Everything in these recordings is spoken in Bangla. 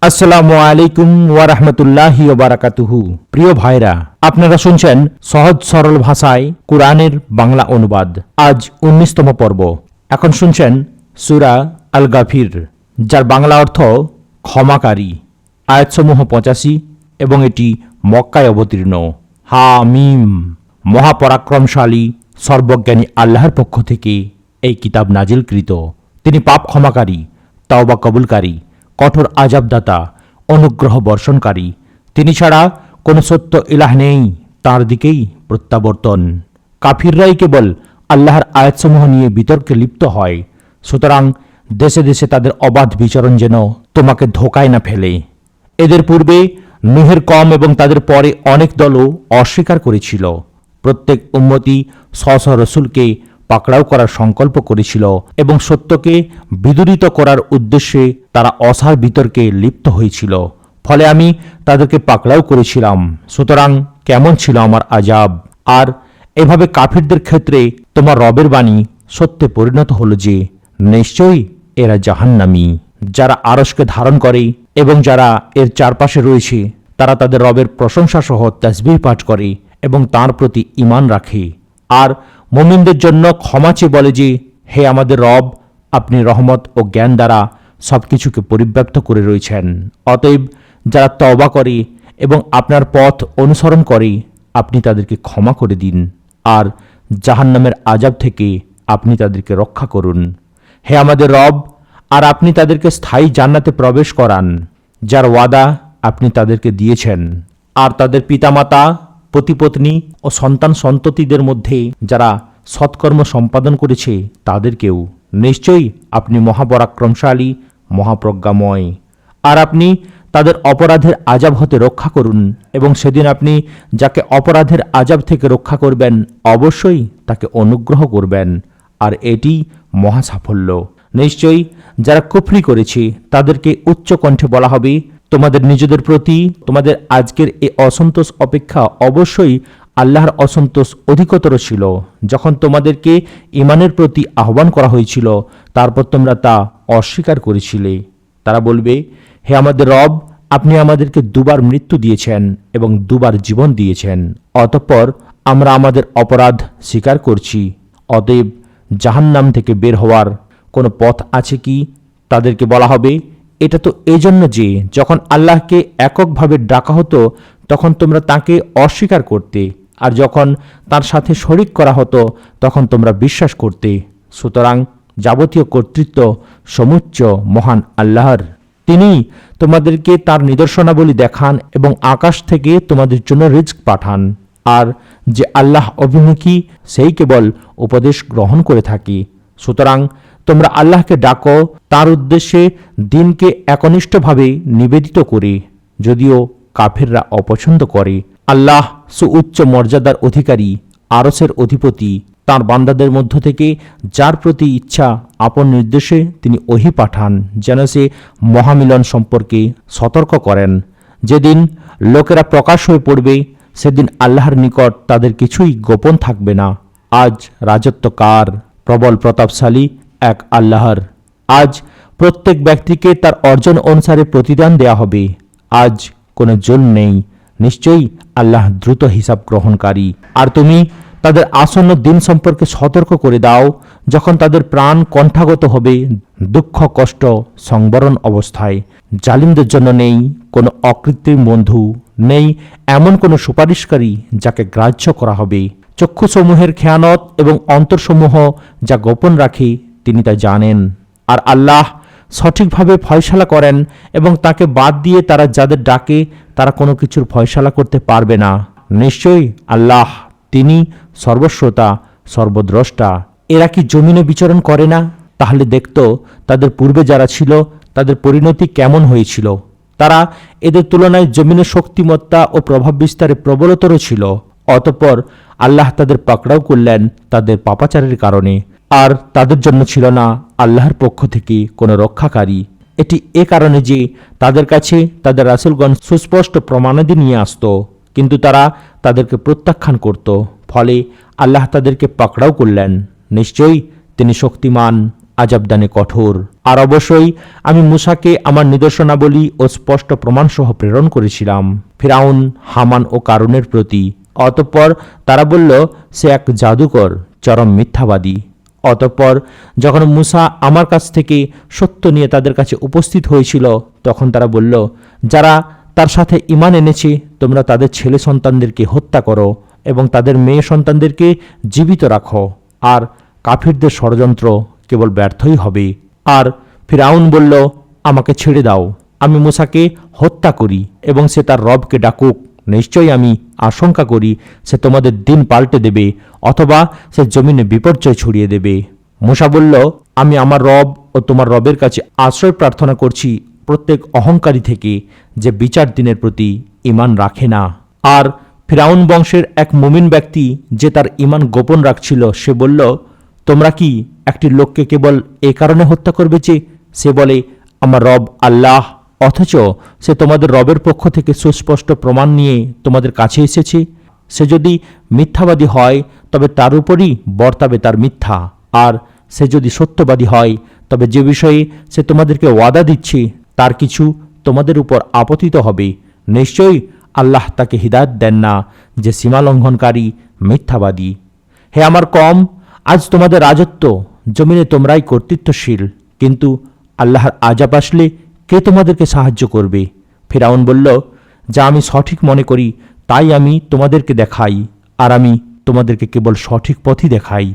আসসালামু আলাইকুম ওয়া রাহমাতুল্লাহি ওয়া বারাকাতুহু। প্রিয় ভাইরা, আপনারা শুনছেন সহজ সরল ভাষায় কুরআনের বাংলা অনুবাদ। আজ ১৯তম পর্ব। এখন শুনছেন সূরা আল গাফির, যার বাংলা অর্থ ক্ষমাকারী। আয়াতসমূহ ৮৫ এবং এটি মক্কায় অবতীর্ণ। হামিম। মহাপরাক্রমশালী সর্বজ্ঞানী আল্লাহর পক্ষ থেকে এই কিতাব নাজিলকৃত। তিনি পাপ ক্ষমাকারী, তাওবা কবুলকারী, কঠোর আযাবদাতা, অনুগ্রহ বর্ষণকারী। তিনি ছাড়া কোনো সত্য ইলাহ নেই, তার দিকেই প্রত্যাবর্তন। কাফিররাই কেবল আল্লাহর আয়াতসমূহ নিয়ে বিতর্কে লিপ্ত হয়। সুতরাং দেশে দেশে তাদের অবাধ বিচরণ যেন তোমাকে ধোকায় না ফেলে। এদের পূর্বে নূহের কওম এবং তাদের পরে অনেক দলও অস্বীকার করেছিল। প্রত্যেক উম্মতি স্ব রসুলকে পাকড়াও করার সংকল্প করেছিল এবং সত্যকে বিদূরিত করার উদ্দেশ্যে তারা অসার বিতর্কে লিপ্ত হয়েছিল। ফলে আমি তাদেরকে পাকড়াও করেছিলাম। সুতরাং কেমন ছিল আমার আযাব। আর এভাবে কাফিরদের ক্ষেত্রে তোমার রবের বাণী সত্যে পরিণত হলো যে নিশ্চয়ই এরা জাহান্নামী। যারা আরশকে ধারণ করে এবং যারা এর চারপাশে রয়েছে, তারা তাদের রবের প্রশংসা সহ তাসবিহ পাঠ করে এবং তাঁর প্রতি ঈমান রাখে। আর মুমিনদের জন্য ক্ষমা চেয়ে বলে যে, হে আমাদের রব, আপনি রহমত ও জ্ঞান দ্বারা সবকিছুকে পরিব্যাপ্ত করে রয়েছেন। অতএব যারা তওবা করে এবং আপনার পথ অনুসরণ করে, আপনি তাদেরকে ক্ষমা করে দিন আর জাহান্নামের আযাব থেকে আপনি তাদেরকে রক্ষা করুন। হে আমাদের রব, আর আপনি তাদেরকে স্থায়ী জান্নাতে প্রবেশ করান, যার ওয়াদা আপনি তাদেরকে দিয়েছেন। আর তাদের পিতামাতা, পতিপত্নী ও সন্তান সন্ততিদের মধ্যে যারা সৎকর্ম সম্পাদন করেছে তাদেরকেও। নিশ্চয়ই আপনি মহাপরাক্রমশালী, মহাপ্রজ্ঞাময়। আর আপনি তাদের অপরাধের আযাব হতে রক্ষা করুন এবং সেদিন আপনি যাকে অপরাধের আযাব থেকে রক্ষা করবেন, অবশ্যই তাকে অনুগ্রহ করবেন। আর এটি মহা সাফল্য। নিশ্চয়ই যারা কুফরি করেছে তাদেরকে উচ্চ কণ্ঠে বলা হবে, তোমাদের নিজেদের প্রতি তোমাদের আজকের এই অসন্তোষ অপেক্ষা অবশ্যই আল্লাহর অসন্তোষ অধিকতর ছিল। যখন তোমাদেরকে ঈমানের প্রতি আহ্বান করা হয়েছিল, তারপর তোমরা তা অস্বীকার করেছিলে। তারা বলবে, হে আমাদের রব, আপনি আমাদেরকে দুবার মৃত্যু দিয়েছেন এবং দুবার জীবন দিয়েছেন। অতঃপর আমরা আমাদের অপরাধ স্বীকার করছি। অতএব জাহান্নাম থেকে বের হওয়ার কোনো পথ আছে কি? তাদেরকে বলা হবে, এটা তো এজন্য যে যখন আল্লাহকে এককভাবে ডাকা হতো তখন তোমরা তাকে অস্বীকার করতে, আর যখন তার সাথে শরিক করা হতো তখন তোমরা বিশ্বাস করতে। সুতরাং যাবতীয় কর্তৃত্ব সমুচ্চ মহান আল্লাহর। তিনি তোমাদেরকে তার নিদর্শনাবলী দেখান এবং আকাশ থেকে তোমাদের জন্য রিজক পাঠান। আর যে আল্লাহ অভিমুখী, সেই কেবল উপদেশ গ্রহণ করে থাকে। সুতরাং তোমরা আল্লাহকে ডাকো তার উদ্দেশ্যে দিনকে একনিষ্ঠভাবে নিবেদিত করে, যদিও কাফেররা অপছন্দ করে। আল্লাহ সুউচ্চ মর্যাদার অধিকারী, আরশের অধিপতি। তাঁর বান্দাদের মধ্য থেকে যার প্রতি ইচ্ছা আপন নির্দেশে তিনি ওহী পাঠান, যেন সে মহামিলন সম্পর্কে সতর্ক করেন। যেদিন লোকেরা প্রকাশ হয়ে পড়বে, সেদিন আল্লাহর নিকট তাদের কিছুই গোপন থাকবে না। আজ রাজত্ব কার? প্রবল প্রতাপশালী এক আল্লাহর। আজ প্রত্যেক ব্যক্তিকে তার অর্জন অনুসারে প্রতিদান দেয়া হবে। আজ কোনো জুলম নেই। নিশ্চয়ই আল্লাহ দ্রুত হিসাব গ্রহণকারী। আর তুমি তাদের আসন্ন দিন সম্পর্কে সতর্ক করে দাও, যখন তাদের প্রাণ কণ্ঠাগত হবে দুঃখ কষ্ট সংবরণ অবস্থায়। জালিমদের জন্য নেই কোনো অকৃত্রিম বন্ধু, নেই এমন কোনো সুপারিশকারী যাকে গ্রাহ্য করা হবে। চক্ষুসমূহের খেয়ানত এবং অন্তরসমূহ যা গোপন রাখে তিনি তা জানেন। আর আল্লাহ সঠিকভাবে ফয়সালা করেন এবং তাকে বাদ দিয়ে তারা যাদের ডাকে তারা কোনো কিছুর ফয়সালা করতে পারবে না। নিশ্চয়ই আল্লাহ তিনি সর্বশ্রোতা, সর্বদ্রষ্টা। এরা কি জমিনে বিচরণ করে না? তাহলে দেখত তাদের পূর্বে যারা ছিল তাদের পরিণতি কেমন হয়েছিল। তারা এদের তুলনায় জমিনের শক্তিমত্তা ও প্রভাব বিস্তারে প্রবলতর ছিল। অতঃপর আল্লাহ তাদের পাকড়াও করলেন তাদের পাপাচারের কারণে, আর তাদের জন্য ছিল না আল্লাহর পক্ষ থেকে কোনো রক্ষাকারী। এটি এ কারণে যে তাদের কাছে তাদের রাসূলগণ সুস্পষ্ট প্রমাণাদি নিয়ে আসত, কিন্তু তারা তাদেরকে প্রত্যাখ্যান করত। ফলে আল্লাহ তাদেরকে পাকড়াও করলেন। নিশ্চয়ই তিনি শক্তিমান, আযাবদানে কঠোর। আর অবশ্যই আমি মূসাকে আমার নিদর্শনাবলী ও স্পষ্ট প্রমাণসহ প্রেরণ করেছিলাম ফিরআউন, হামান ও কারুনের প্রতি। অতঃপর তারা বলল, সে এক জাদুকর, চরম মিথ্যাবাদী। অতঃপর যখন মূসা আমার কাছ থেকে সত্য নিয়ে তাদের কাছে উপস্থিত হয়েছিল, তখন তারা বলল, যারা তার সাথে ঈমান এনেছে, তোমরা তাদের ছেলে সন্তানদেরকে হত্যা করো এবং তাদের মেয়ে সন্তানদেরকে জীবিত রাখো, আর কাফিরদের ষড়যন্ত্র কেবল ব্যর্থই হবে। আর ফিরআউন বলল, আমাকে ছেড়ে দাও, আমি মূসাকে হত্যা করি এবং সে তার রবকে ডাকুক। নিশ্চয়ই আমি আশঙ্কা করি সে তোমাদের দিন পাল্টে দেবে, অথবা সে জমিনে বিপর্যয় ছড়িয়ে দেবে। মূসা বলল, আমি আমার রব ও তোমার রবের কাছে আশ্রয় প্রার্থনা করছি প্রত্যেক অহংকারী থেকে, যে বিচার দিনের প্রতি ঈমান রাখে না। আর ফিরআউন বংশের এক মুমিন ব্যক্তি, যে তার ঈমান গোপন রাখছিল, সে বলল, তোমরা কি একটি লোককে কেবল এ কারণে হত্যা করবে যে সে বলে আমার রব আল্লাহ, অথচ সে তোমাদের রবের পক্ষ থেকে সুস্পষ্ট প্রমাণ নিয়ে তোমাদের কাছে এসেছে? সে যদি মিথ্যাবাদী হয় তবে তার উপরই বর্তাবে তার মিথ্যা, আর সে যদি সত্যবাদী হয় তবে যে বিষয়ে সে তোমাদেরকে ওয়াদা দিচ্ছে তার কিছু তোমাদের উপর আপতিত হবে। নিশ্চয়ই আল্লাহ তাকে হিদায়াত দেন না, যে সীমালঙ্ঘনকারী মিথ্যাবাদী। হে আমার কওম, আজ তোমাদের রাজত্ব, জমিনে তোমরাই কর্তৃত্বশীল, কিন্তু আল্লাহর আযাব আসলে কে তোমাদেরকে সাহায্য করবে? ফিরআউন বলল, যা আমি সঠিক মনে করি তাই আমি তোমাদেরকে দেখাই, আর আমি তোমাদেরকে কেবল সঠিক পথই দেখাই।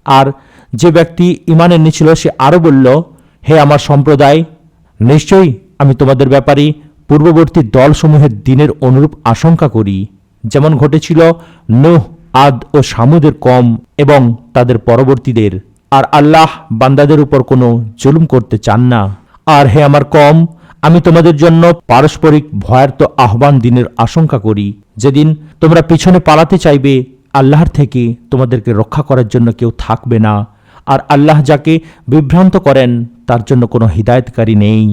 আর যে ব্যক্তি ঈমান এনেছিল সে আরও বলল, হে আমার সম্প্রদায়, নিশ্চয়ই আমি তোমাদের ব্যাপারে পূর্ববর্তী দলসমূহের দিনের অনুরূপ আশঙ্কা করি, যেমন ঘটেছিল নূহ, আদ ও সামুদের কম এবং তাদের পরবর্তীদের। আর আল্লাহ বান্দাদের উপর কোনো জুলুম করতে চান না। আর হে আমার কওম, আমি তোমাদের জন্য পারস্পরিক ভয়ার্ত আহ্বান দিনের আশঙ্কা করি, যেদিন তোমরা পিছনে পালাতে চাইবে, আল্লাহর থেকে তোমাদেরকে রক্ষা করার জন্য কেউ থাকবে না, আর আল্লাহ যাকে বিভ্রান্ত করেন তার জন্য কোনো হিদায়তকারী নেই।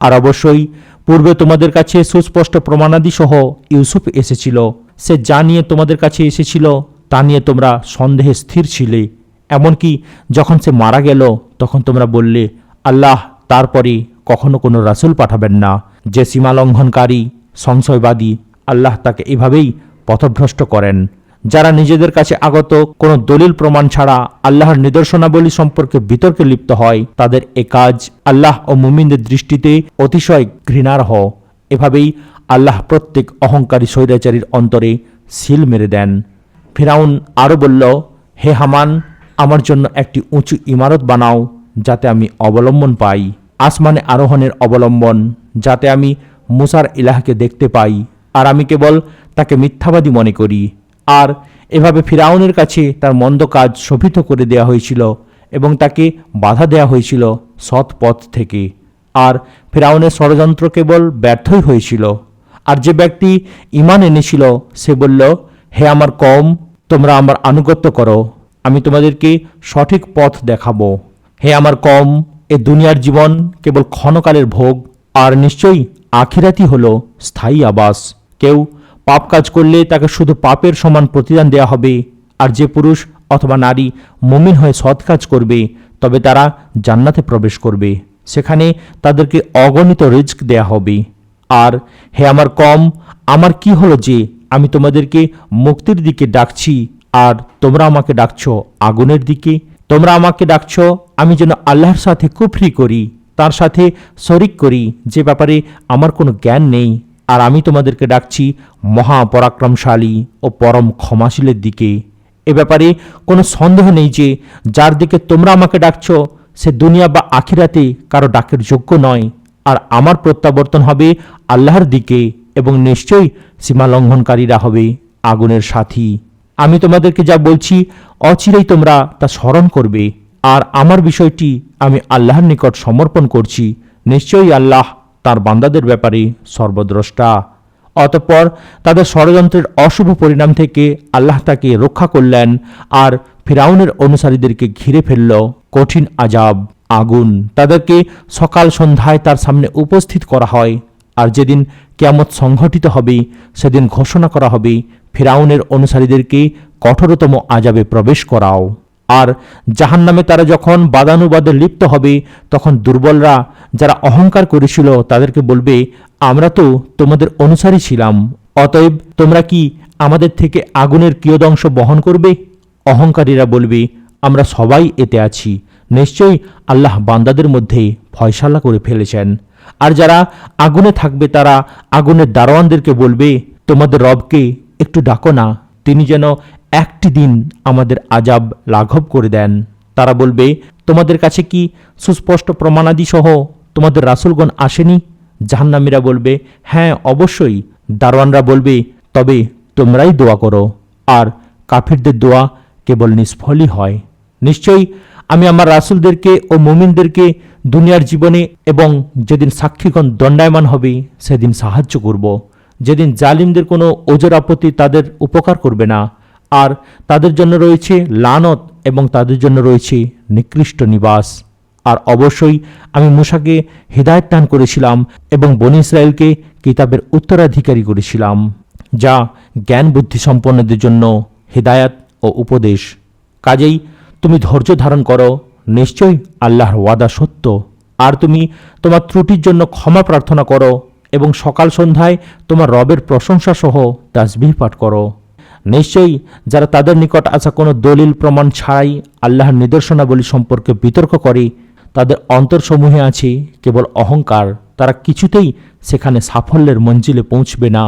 আর অবশ্যই পূর্বে তোমাদের কাছে সুস্পষ্ট প্রমাণাদি সহ ইউসুফ এসেছিল। সে যা নিয়ে তোমাদের কাছে এসেছিল তা নিয়ে তোমরা সন্দেহে স্থির ছিলে। এমনকি যখন সে মারা গেল তখন তোমরা বললে, আল্লাহ তারপরে কখনো কোনো রাসূল পাঠাবেন না। যে সীমালঙ্ঘনকারী, সংশয়বাদী, আল্লাহ তাকে এভাবেই পথভ্রষ্ট করেন। যারা নিজেদের কাছে আগত কোনো দলিল প্রমাণ ছাড়া আল্লাহর নিদর্শনাবলী সম্পর্কে বিতর্কে লিপ্ত হয়, তাদের এ কাজ আল্লাহ ও মুমিনদের দৃষ্টিতে অতিশয় ঘৃণার্হ। এভাবেই আল্লাহ প্রত্যেক অহংকারী স্বৈরাচারীর অন্তরে সিল মেরে দেন। ফিরআউন আরও বলল, হে হামান, আমার জন্য একটি উঁচু ইমারত বানাও, যাতে আমি অবলম্বন পাই, আসমানে আরোহণের অবলম্বন, যাতে আমি মূসার ইলাহকে দেখতে পাই, আর আমি কেবল তাকে মিথ্যাবাদী মনে করি। আর এভাবে ফিরআউনের কাছে তার মন্দ কাজ শোভিত করে দেয়া হয়েছিল এবং তাকে বাধা দেয়া হয়েছিল সৎ পথ থেকে। আর ফিরআউনের ষড়যন্ত্র কেবল ব্যর্থই হয়েছিল। আর যে ব্যক্তি ঈমান এনেছিল সে বলল, হে আমার কওম, তোমরা আমার আনুগত্য করো, আমি তোমাদেরকে সঠিক পথ দেখাবো। হে আমার কওম, এ দুনিয়ার জীবন কেবল ক্ষণকালের ভোগ, আর নিশ্চয়ই আখিরাতই হলো স্থায়ী আবাস। কেউ পাপ কাজ করলে তাকে শুধু পাপের সমান প্রতিদান দেয়া হবে, আর যে পুরুষ অথবা নারী মুমিন হয়ে সৎ কাজ করবে তবে তারা জান্নাতে প্রবেশ করবে, সেখানে তাদেরকে অগণিত রিজক দেয়া হবে। আর হে আমার কওম, আমার কি হলো যে আমি তোমাদেরকে মুক্তির দিকে ডাকছি আর তোমরা আমাকে ডাকছো আগুনের দিকে? তোমরা আমাকে ডাকছো আমি যেন আল্লাহর সাথে কুফরি করি, তার সাথে শরিক করি, যে ব্যাপারে আমার কোনো জ্ঞান নেই। আর আমি তোমাদেরকে ডাকছি মহাপরাক্রমশালী ও পরম ক্ষমাশীলের দিকে। এ ব্যাপারে কোনো সন্দেহ নেই যে যার দিকে তোমরা আমাকে ডাকছো সে দুনিয়া বা আখিরাতে কারো ডাকের যোগ্য নয়, আর আমার প্রত্যাবর্তন হবে আল্লাহর দিকে, এবং নিশ্চয়ই সীমালঙ্ঘনকারীরা হবে আগুনের সাথী। আমি তোমাদেরকে যা বলছি অচিরেই তোমরা তা স্মরণ করবে, আর আমার বিষয়টি আমি আল্লাহর নিকট সমর্পণ করছি। নিশ্চয়ই আল্লাহ তার বান্দাদের ব্যাপারে সর্বদ্রষ্টা। অতঃপর তাদের ষড়যন্ত্রের অশুভ পরিণাম থেকে আল্লাহ তাকে রক্ষা করলেন, আর ফিরআউনের অনুসারীদেরকে ঘিরে ফেলল কঠিন আযাব, আগুন। তাদেরকে সকাল সন্ধ্যায় তার সামনে উপস্থিত করা হয়। আর যেদিন কিয়ামত সংঘটিত হবে সেদিন ঘোষণা করা হবে, ফিরআউনের অনুসারীদেরকে কঠোরতম আযাবে প্রবেশ করাও। আর জাহান্নামে তারা যখন বাদানুবাদে লিপ্ত হবে, তখন দুর্বলরা যারা অহংকার করেছিল তাদেরকে বলবে, আমরা তো তোমাদের অনুসারী ছিলাম, অতএব তোমরা কি আমাদের থেকে আগুনের কিয়দংশ বহন করবে? অহংকারীরা বলবে, আমরা সবাই এতে আছি, নিশ্চয়ই আল্লাহ বান্দাদের মধ্যে ফয়সালা করে ফেলেছেন। আর যারা আগুনে থাকবে তারা আগুনের দারোয়ানদেরকে বলবে, তোমাদের রবকে একটু ডাকো না, তিনি যেন একটি দিন আমাদের আযাব লাঘব করে দেন। তারা বলবে, তোমাদের কাছে কি সুস্পষ্ট প্রমাণাদি সহ তোমাদের রাসূলগণ আসেনি? জাহান্নামীরা বলবে, হ্যাঁ অবশ্যই। দারোয়ানরা বলবে, তবে তোমরাই দোয়া করো, আর কাফিরদের দোয়া কেবল নিষ্ফলই হয়। নিশ্চয়ই আমি আমার রাসূলদেরকে ও মুমিনদেরকে দুনিয়ার জীবনে এবং যেদিন সাক্ষীগণ দণ্ডায়মান হবে সেদিন সাহায্য করব, যেদিন জালিমদের কোনো ওজর আপত্তি তাদের উপকার করবে না, আর তাদের জন্য রয়েছে লানত এবং তাদের জন্য রয়েছে নিকৃষ্ট নিবাস। আর অবশ্যই আমি মূসাকে হিদায়াত দান করেছিলাম এবং বনী ইসরায়েলকে কিতাবের উত্তরাধিকারী করেছিলাম, যা জ্ঞান বুদ্ধি সম্পন্নদের জন্য হিদায়াত ও উপদেশ। কাজেই তুমি ধৈর্য ধারণ করো, নিশ্চয়ই আল্লাহর ওয়াদা সত্য। আর তুমি তোমার ত্রুটির জন্য ক্ষমা প্রার্থনা করো এবং সকাল সন্ধ্যায় তোমার রবের প্রশংসা সহ তাসবিহ পাঠ করো। নিশ্চয়ই যারা তাদের নিকট আসা কোনো দলিল প্রমাণ ছাড়াই আল্লাহর নিদর্শনাবলী সম্পর্কে বিতর্ক করে, তাদের অন্তরসমূহে আছে কেবল অহংকার, তারা কিছুতেই সেখানে সাফল্যের মঞ্জিলে পৌঁছবে না।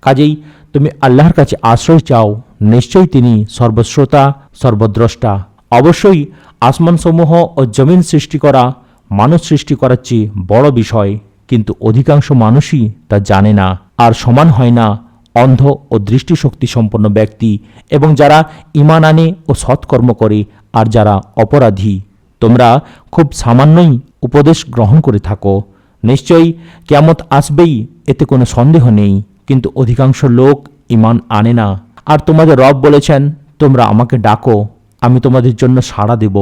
কাজেই তুমি আল্লাহর কাছে আশ্রয় চাও, নিশ্চয়ই তিনি সর্বশ্রোতা সর্বদ্রষ্টা। অবশ্যই আসমানসমূহ ও জমিন সৃষ্টি করা মানুষ সৃষ্টি করার চেয়ে বড় বিষয়, কিন্তু অধিকাংশ মানুষই তা জানে না। আর সমান হয় না অন্ধ ও দৃষ্টিশক্তি সম্পন্ন ব্যক্তি এবং যারা ঈমান আনে ও সৎকর্ম করে আর যারা অপরাধী। তোমরা খুব সামান্যই উপদেশ গ্রহণ করে থাকো, নিশ্চয়ই কিয়ামত আসবেই, এতে কোনো সন্দেহ নেই, কিন্তু অধিকাংশ লোক ঈমান আনে না। আর তোমাদের রব বলেছেন, তোমরা আমাকে ডাকো, আমি তোমাদের জন্য সাড়া দেব।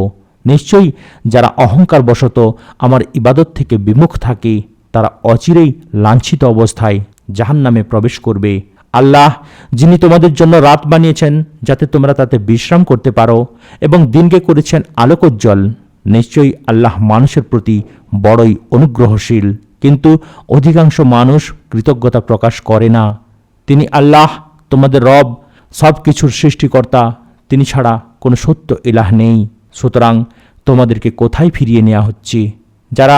নিশ্চয়ই যারা অহংকার বশত আমার ইবাদত থেকে বিমুখ থাকে তারা অচিরেই লাঞ্ছিত অবস্থায় জাহান্নামে প্রবেশ করবে। আল্লাহ যিনি তোমাদের জন্য রাত বানিয়েছেন যাতে তোমরা তাতে বিশ্রাম করতে পারো এবং দিনকে করেছেন আলোকোজ্জ্বল, নিশ্চয়ই আল্লাহ মানুষের প্রতি বড়ই অনুগ্রহশীল, কিন্তু অধিকাংশ মানুষ কৃতজ্ঞতা প্রকাশ করে না। তিনি আল্লাহ তোমাদের রব, সব কিছুর সৃষ্টিকর্তা, তিনি ছাড়া কোনো সত্য ইলাহ নেই। সুতরাং তোমাদেরকে কোথায় ফিরিয়ে নেওয়া হচ্ছে? যারা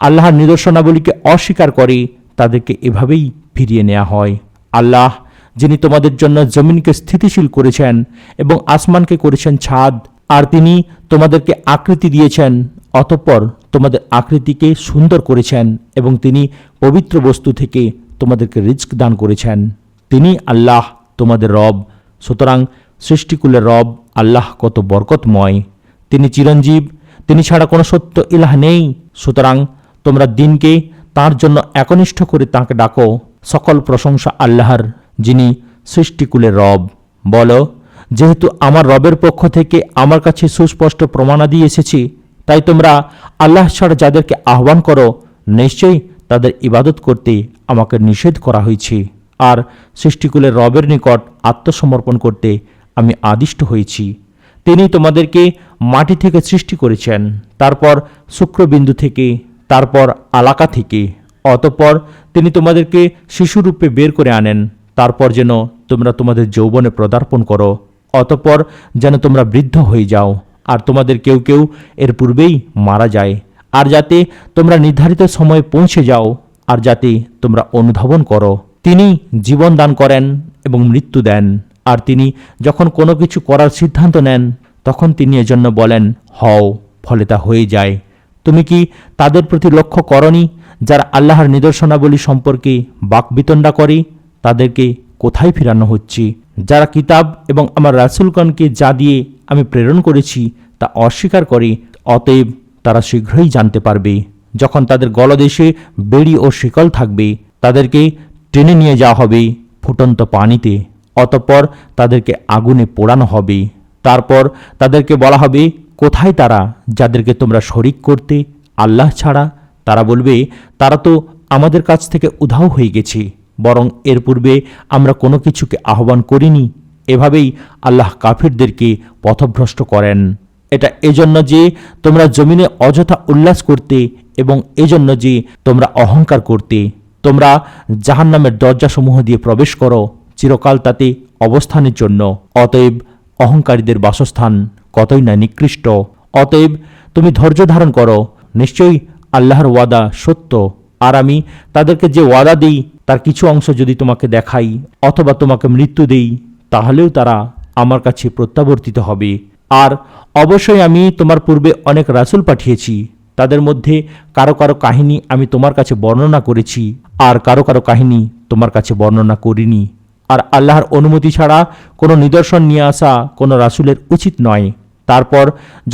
আল্লাহর নিদর্শনাবলীকে অস্বীকার করে তাদেরকে এভাবেই ফিরিয়ে নেওয়া হয়। আল্লাহ যিনি তোমাদের জন্য জমিনকে স্থিতিশীল করেছেন এবং আসমানকে করেছেন ছাদ, আর তিনি তোমাদেরকে আকৃতি দিয়েছেন, অতঃপর তোমাদের আকৃতিকে সুন্দর করেছেন এবং তিনি পবিত্র বস্তু থেকে তোমাদেরকে রিজক দান করেছেন। তিনি আল্লাহ তোমাদের রব। সুতরাং সৃষ্টিকুলের রব আল্লাহ কত বরকতময়, তিনি চিরঞ্জীব, তিনি ছাড়া কোনো সত্য ইলাহ নেই। সুতরাং তোমরা দিনকে তার জন্য একনিষ্ঠ করে তাঁকে ডাকো। সকল প্রশংসা আল্লাহর, যিনি সৃষ্টিকুলের রব। বলো, যেহেতু আমার রবের পক্ষ থেকে আমার কাছে সুস্পষ্ট প্রমাণাদি এসেছে, তাই তোমরা আল্লাহ ছাড়া যাদেরকে আহ্বান করো, নিশ্চয়ই তাদের ইবাদত করতে আমাকে নিষেধ করা হয়েছে। আর সৃষ্টিকুলের রবের নিকট আত্মসমর্পণ করতে আমি আদিষ্ট হয়েছি। তিনি তোমাদেরকে মাটি থেকে সৃষ্টি করেছেন, তারপর শুক্রবিন্দু থেকে, তারপর আলাকা থেকে, অতঃপর তিনি তোমাদেরকে শিশুরূপে বের করে আনেন, তারপর যেন তোমরা তোমাদের যৌবনে পদার্পণ করো, অতঃপর যেন তোমরা বৃদ্ধ হয়ে যাও, আর তোমাদের কেউ কেউ এর পূর্বেই মারা যায়, আর যাতে তোমরা নির্ধারিত সময়ে পৌঁছে যাও, আর যাতে তোমরা অনুধাবন করো। তিনি জীবন দান করেন এবং মৃত্যু দেন, আর তিনি যখন কোনো কিছু করার সিদ্ধান্ত নেন তখন তিনি এজন্য বলেন, হও, ফলে তা হয়ে যায়। তুমি কি তাদের প্রতি লক্ষ্য করনি যারা আল্লাহর নিদর্শনাবলী সম্পর্কে বাকবিতণ্ডা করে? তাদেরকে কোথায় ফিরানো হচ্ছে? যারা কিতাব এবং আমার রাসূলগণকে যা দিয়ে আমি প্রেরণ করেছি তা অস্বীকার করে, অতএব তারা শীঘ্রই জানতে পারবে। যখন তাদের গলদেশে বেড়ি ও শিকল থাকবে, তাদেরকে টেনে নিয়ে যাওয়া হবে ফুটন্ত পানিতে, অতঃপর তাদেরকে আগুনে পোড়ানো হবে। তারপর তাদেরকে বলা হবে, কোথায় তারা যাদেরকে তোমরা শরিক করতে আল্লাহ ছাড়া? তারা বলবে, তারা তো আমাদের কাছ থেকে উধাও হয়ে গেছে, বরং এর পূর্বে আমরা কোনো কিছুকে আহ্বান করিনি। এভাবেই আল্লাহ কাফিরদেরকে পথভ্রষ্ট করেন। এটা এজন্য যে তোমরা জমিনে অযথা উল্লাস করতে এবং এজন্য যে তোমরা অহংকার করতে। তোমরা জাহান্নামের দরজাসমূহ দিয়ে প্রবেশ করো চিরকাল তাতে অবস্থানের জন্য। অতএব অহংকারীদের বাসস্থান কতই না নিকৃষ্ট। অতএব তুমি ধৈর্য ধারণ করো, নিশ্চয়ই আল্লাহর ওয়াদা সত্য। আর আমি তাদেরকে যে ওয়াদা দিই তার কিছু অংশ যদি তোমাকে দেখাই অথবা তোমাকে মৃত্যু দেই, তাহলেও তারা আমার কাছে প্রত্যাবর্তিত হবে। আর অবশ্যই আমি তোমার পূর্বে অনেক রাসূল পাঠিয়েছি, তাদের মধ্যে কারো কারো কাহিনী আমি তোমার কাছে বর্ণনা করেছি, আর কারো কারো কাহিনী তোমার কাছে বর্ণনা করিনি। আর আল্লাহর অনুমতি ছাড়া কোনো নিদর্শন নিয়ে আসা কোনো রাসূলের উচিত নয়। তারপর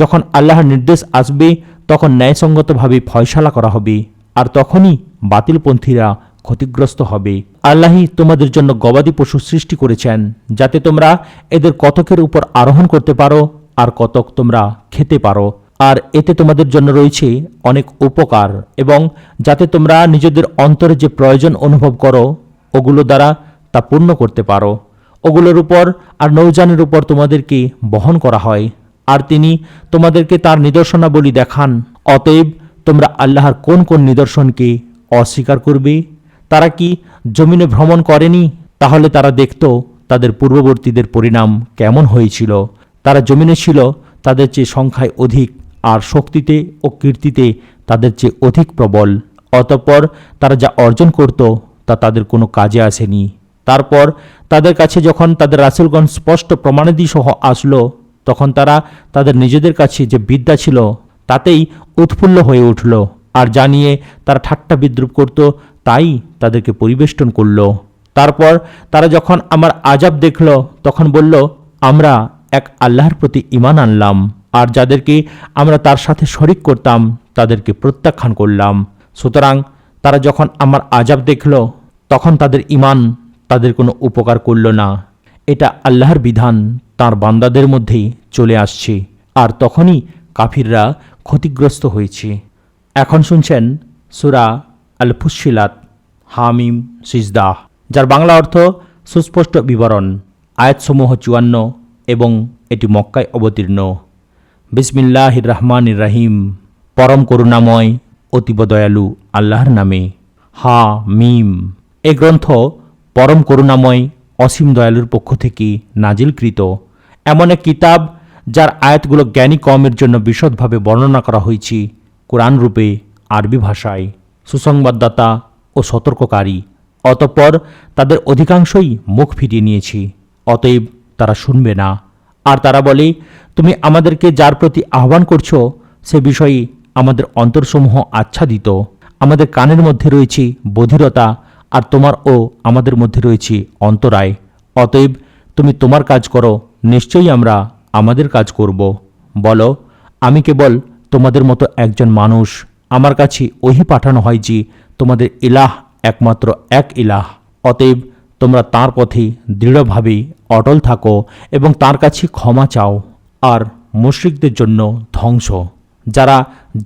যখন আল্লাহর নির্দেশ আসবে তখন ন্যায়সঙ্গতভাবে ফয়সালা করা হবে, আর তখনই বাতিলপন্থীরা ক্ষতিগ্রস্ত হবে। আল্লাহই তোমাদের জন্য গবাদি পশু সৃষ্টি করেছেন যাতে তোমরা এদের কতকের উপর আরোহণ করতে পারো আর কতক তোমরা খেতে পারো। আর এতে তোমাদের জন্য রয়েছে অনেক উপকার, এবং যাতে তোমরা নিজেদের অন্তরে যে প্রয়োজন অনুভব করো ওগুলো দ্বারা তা পূর্ণ করতে পারো। ওগুলোর উপর আর নৌযানের উপর তোমাদেরকে বহন করা হয়, আর তিনি তোমাদেরকে তার নিদর্শনাবলী দেখান। অতএব তোমরা আল্লাহর কোন কোন নিদর্শনকে অস্বীকার করবে? তারা কি জমিনে ভ্রমণ করেনি? তাহলে তারা দেখত তাদের পূর্ববর্তীদের পরিণাম কেমন হয়েছিল। তারা জমিনে ছিল তাদের চেয়ে সংখ্যায় অধিক, আর শক্তিতে ও কীর্তিতে তাদের চেয়ে অধিক প্রবল। অতঃপর তারা যা অর্জন করত তা তাদের কোনো কাজে আসেনি। তারপর তাদের কাছে যখন তাদের রাসূলগণ স্পষ্ট প্রমাণাদি সহ আসলো, তখন তারা তাদের নিজেদের কাছে যে বিদ্যা ছিল তাতেই উৎফুল্ল হয়ে উঠল, আর জানিয়ে তারা ঠাট্টা বিদ্রুপ করত, তাই তাদেরকে পরিবেষ্টন করল। তারপর তারা যখন আমার আযাব দেখল তখন বলল, আমরা এক আল্লাহর প্রতি ঈমান আনলাম, আর যাদেরকে আমরা তার সাথে শরিক করতাম তাদেরকে প্রত্যাখ্যান করলাম। সুতরাং তারা যখন আমার আযাব দেখল তখন তাদের ঈমান তাদের কোনো উপকার করল না। এটা আল্লাহর বিধান তার বান্দাদের মধ্যেই চলে আসছে, আর তখনই কাফিররা ক্ষতিগ্রস্ত হয়েছে। এখন শুনছেন সূরা আল ফুসসিলাত, হামিম সিজদা, যার বাংলা অর্থ সুস্পষ্ট বিবরণ। আয়াতসমূহ 54 এবং এটি মক্কায় অবতীর্ণ। বিসমিল্লাহির রহমানির রহিম। পরম করুণাময় অতীব দয়ালু আল্লাহর নামে। হা মিম। এ গ্রন্থ পরম করুণাময় অসীম দয়ালুর পক্ষ থেকে নাজিলকৃত এমন এক কিতাব যার আয়াতগুলো জ্ঞানী কওমের জন্য বিশদভাবে বর্ণনা করা হয়েছে কোরআন রূপে, আরবি ভাষায়, সুসংবাদদাতা ও সতর্ককারী। অতঃপর তাদের অধিকাংশই মুখ ফিরিয়ে নিয়েছে, অতএব তারা শুনবে না। আর তারা বলে, তুমি আমাদেরকে যার প্রতি আহ্বান করছো সে বিষয়ে আমাদের অন্তরসমূহ আচ্ছাদিত, আমাদের কানের মধ্যে রয়েছে বধিরতা, আর তোমার ও আমাদের মধ্যে রয়েছে অন্তরায়। অতএব তুমি তোমার কাজ করো, নিশ্চয়ই আমরা আমাদের কাজ করব। বলো, আমি কেবল তোমাদের মতো একজন মানুষ। আমার কাছে ওহী পাঠানো হয় যে তোমাদের ইলাহ একমাত্র এক ইলাহ। অতএব তোমরা তাঁর পথে দৃঢ়ভাবে অটল থাকো এবং তাঁর কাছে ক্ষমা চাও। আর মুশরিকদের জন্য ধ্বংস, যারা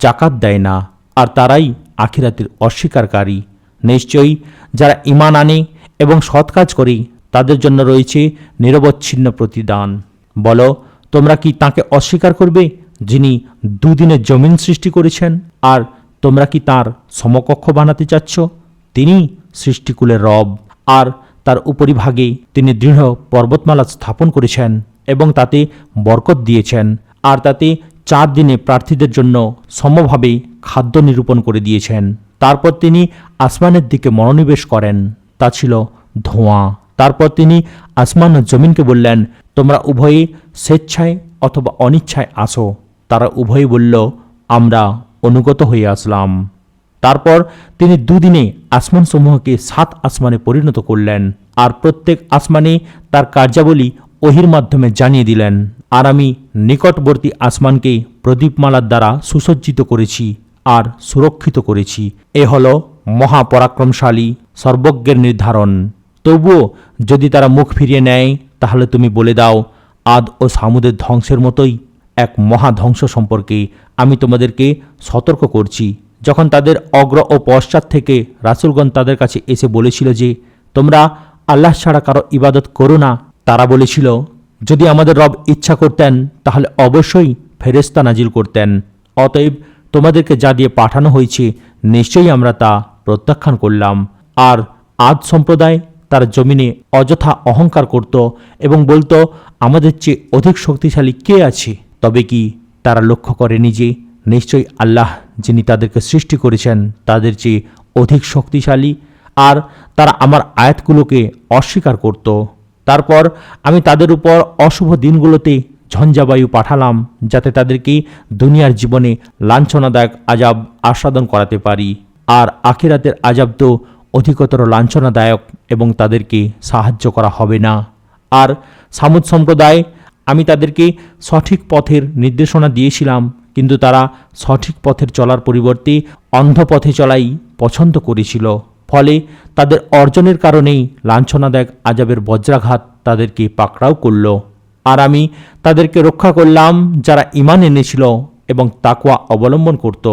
জাকাত দেয় না, আর তারাই আখিরাতের অস্বীকারী। নিশ্চয়ই যারা ঈমান আনে এবং সৎ কাজ করে তাদের জন্য রয়েছে নিরবচ্ছিন্ন প্রতিদান। বলো, তোমরা কি তাঁকে অস্বীকার করবে যিনি দুদিনে জমিন সৃষ্টি করেছেন? আর তোমরা কি তাঁর সমকক্ষ বানাতে চাচ্ছ? তিনি সৃষ্টিকুলের রব, আর তার উপরিভাগে তিনি দৃঢ় পর্বতমালা স্থাপন করেছেন এবং তাতে বরকত দিয়েছেন, আর তাতে 4 দিনে প্রার্থীদের জন্য সমভাবে খাদ্য নিরূপণ করে দিয়েছেন। তারপর তিনি আসমানের দিকে মনোনিবেশ করেন, তা ছিল ধোঁয়া। তারপর তিনি আসমান ও জমিনকে বললেন, তোমরা উভয়ে স্বেচ্ছায় অথবা অনিচ্ছায় আসো। তারা উভয়ে বলল, আমরা অনুগত হয়ে আসলাম। তারপর তিনি 2 দিনে আসমানসমূহকে 7 আসমানে পরিণত করলেন, আর প্রত্যেক আসমানে তার কার্যাবলী ওহির মাধ্যমে জানিয়ে দিলেন। আর আমি নিকটবর্তী আসমানকে প্রদীপমালার দ্বারা সুসজ্জিত করেছি আর সুরক্ষিত করেছি। এ হল মহাপরাক্রমশালী সর্বজ্ঞের নির্ধারণ। তবুও যদি তারা মুখ ফিরিয়ে নেয় তাহলে তুমি বলে দাও, আদ ও সামুদের ধ্বংসের মতোই এক মহা ধ্বংস সম্পর্কে আমি তোমাদেরকে সতর্ক করছি। যখন তাদের অগ্র ও পশ্চাৎ থেকে রাসূলগণ তাদের কাছে এসে বলেছিল যে তোমরা আল্লাহ ছাড়া কারো ইবাদত করো না, তারা বলেছিল, যদি আমাদের রব ইচ্ছা করতেন তাহলে অবশ্যই ফেরেশতা নাজিল করতেন। অতএব তোমাদেরকে যা দিয়ে পাঠানো হয়েছে নিশ্চয়ই আমরা তা প্রত্যাখ্যান করলাম। আর আদ সম্প্রদায় তারা জমিনে অযথা অহংকার করত এবং বলতো, আমাদের চেয়ে অধিক শক্তিশালী কে আছে? তবে কি তারা লক্ষ্য করেনি যে নিশ্চয়ই আল্লাহ যিনি তাদেরকে সৃষ্টি করেছেন তাদের চেয়ে অধিক শক্তিশালী? আর তারা আমার আয়াতগুলোকে অস্বীকার করত। তারপর আমি তাদের উপর অশুভ দিনগুলোতে ঝঞ্ঝাবায়ু পাঠালাম, যাতে তাদেরকে দুনিয়ার জীবনে লাঞ্ছনাদায়ক আযাব আস্বাদন করাতে পারি। আর আখিরাতের আযাব তো অধিকতর লাঞ্ছনাদায়ক এবং তাদেরকে সাহায্য করা হবে না। আর সামুদ সম্প্রদায়, আমি তাদেরকে সঠিক পথের নির্দেশনা দিয়েছিলাম, কিন্তু তারা সঠিক পথের চলার পরিবর্তে অন্ধ পথে চলাই পছন্দ করেছিল। ফলে তাদের অর্জনের কারণেই লাঞ্ছনাদায়ক আযাবের বজ্রাঘাত তাদেরকে পাকড়াও করল। আর আমি তাদেরকে রক্ষা করলাম যারা ঈমান এনেছিল এবং তাকওয়া অবলম্বন করত।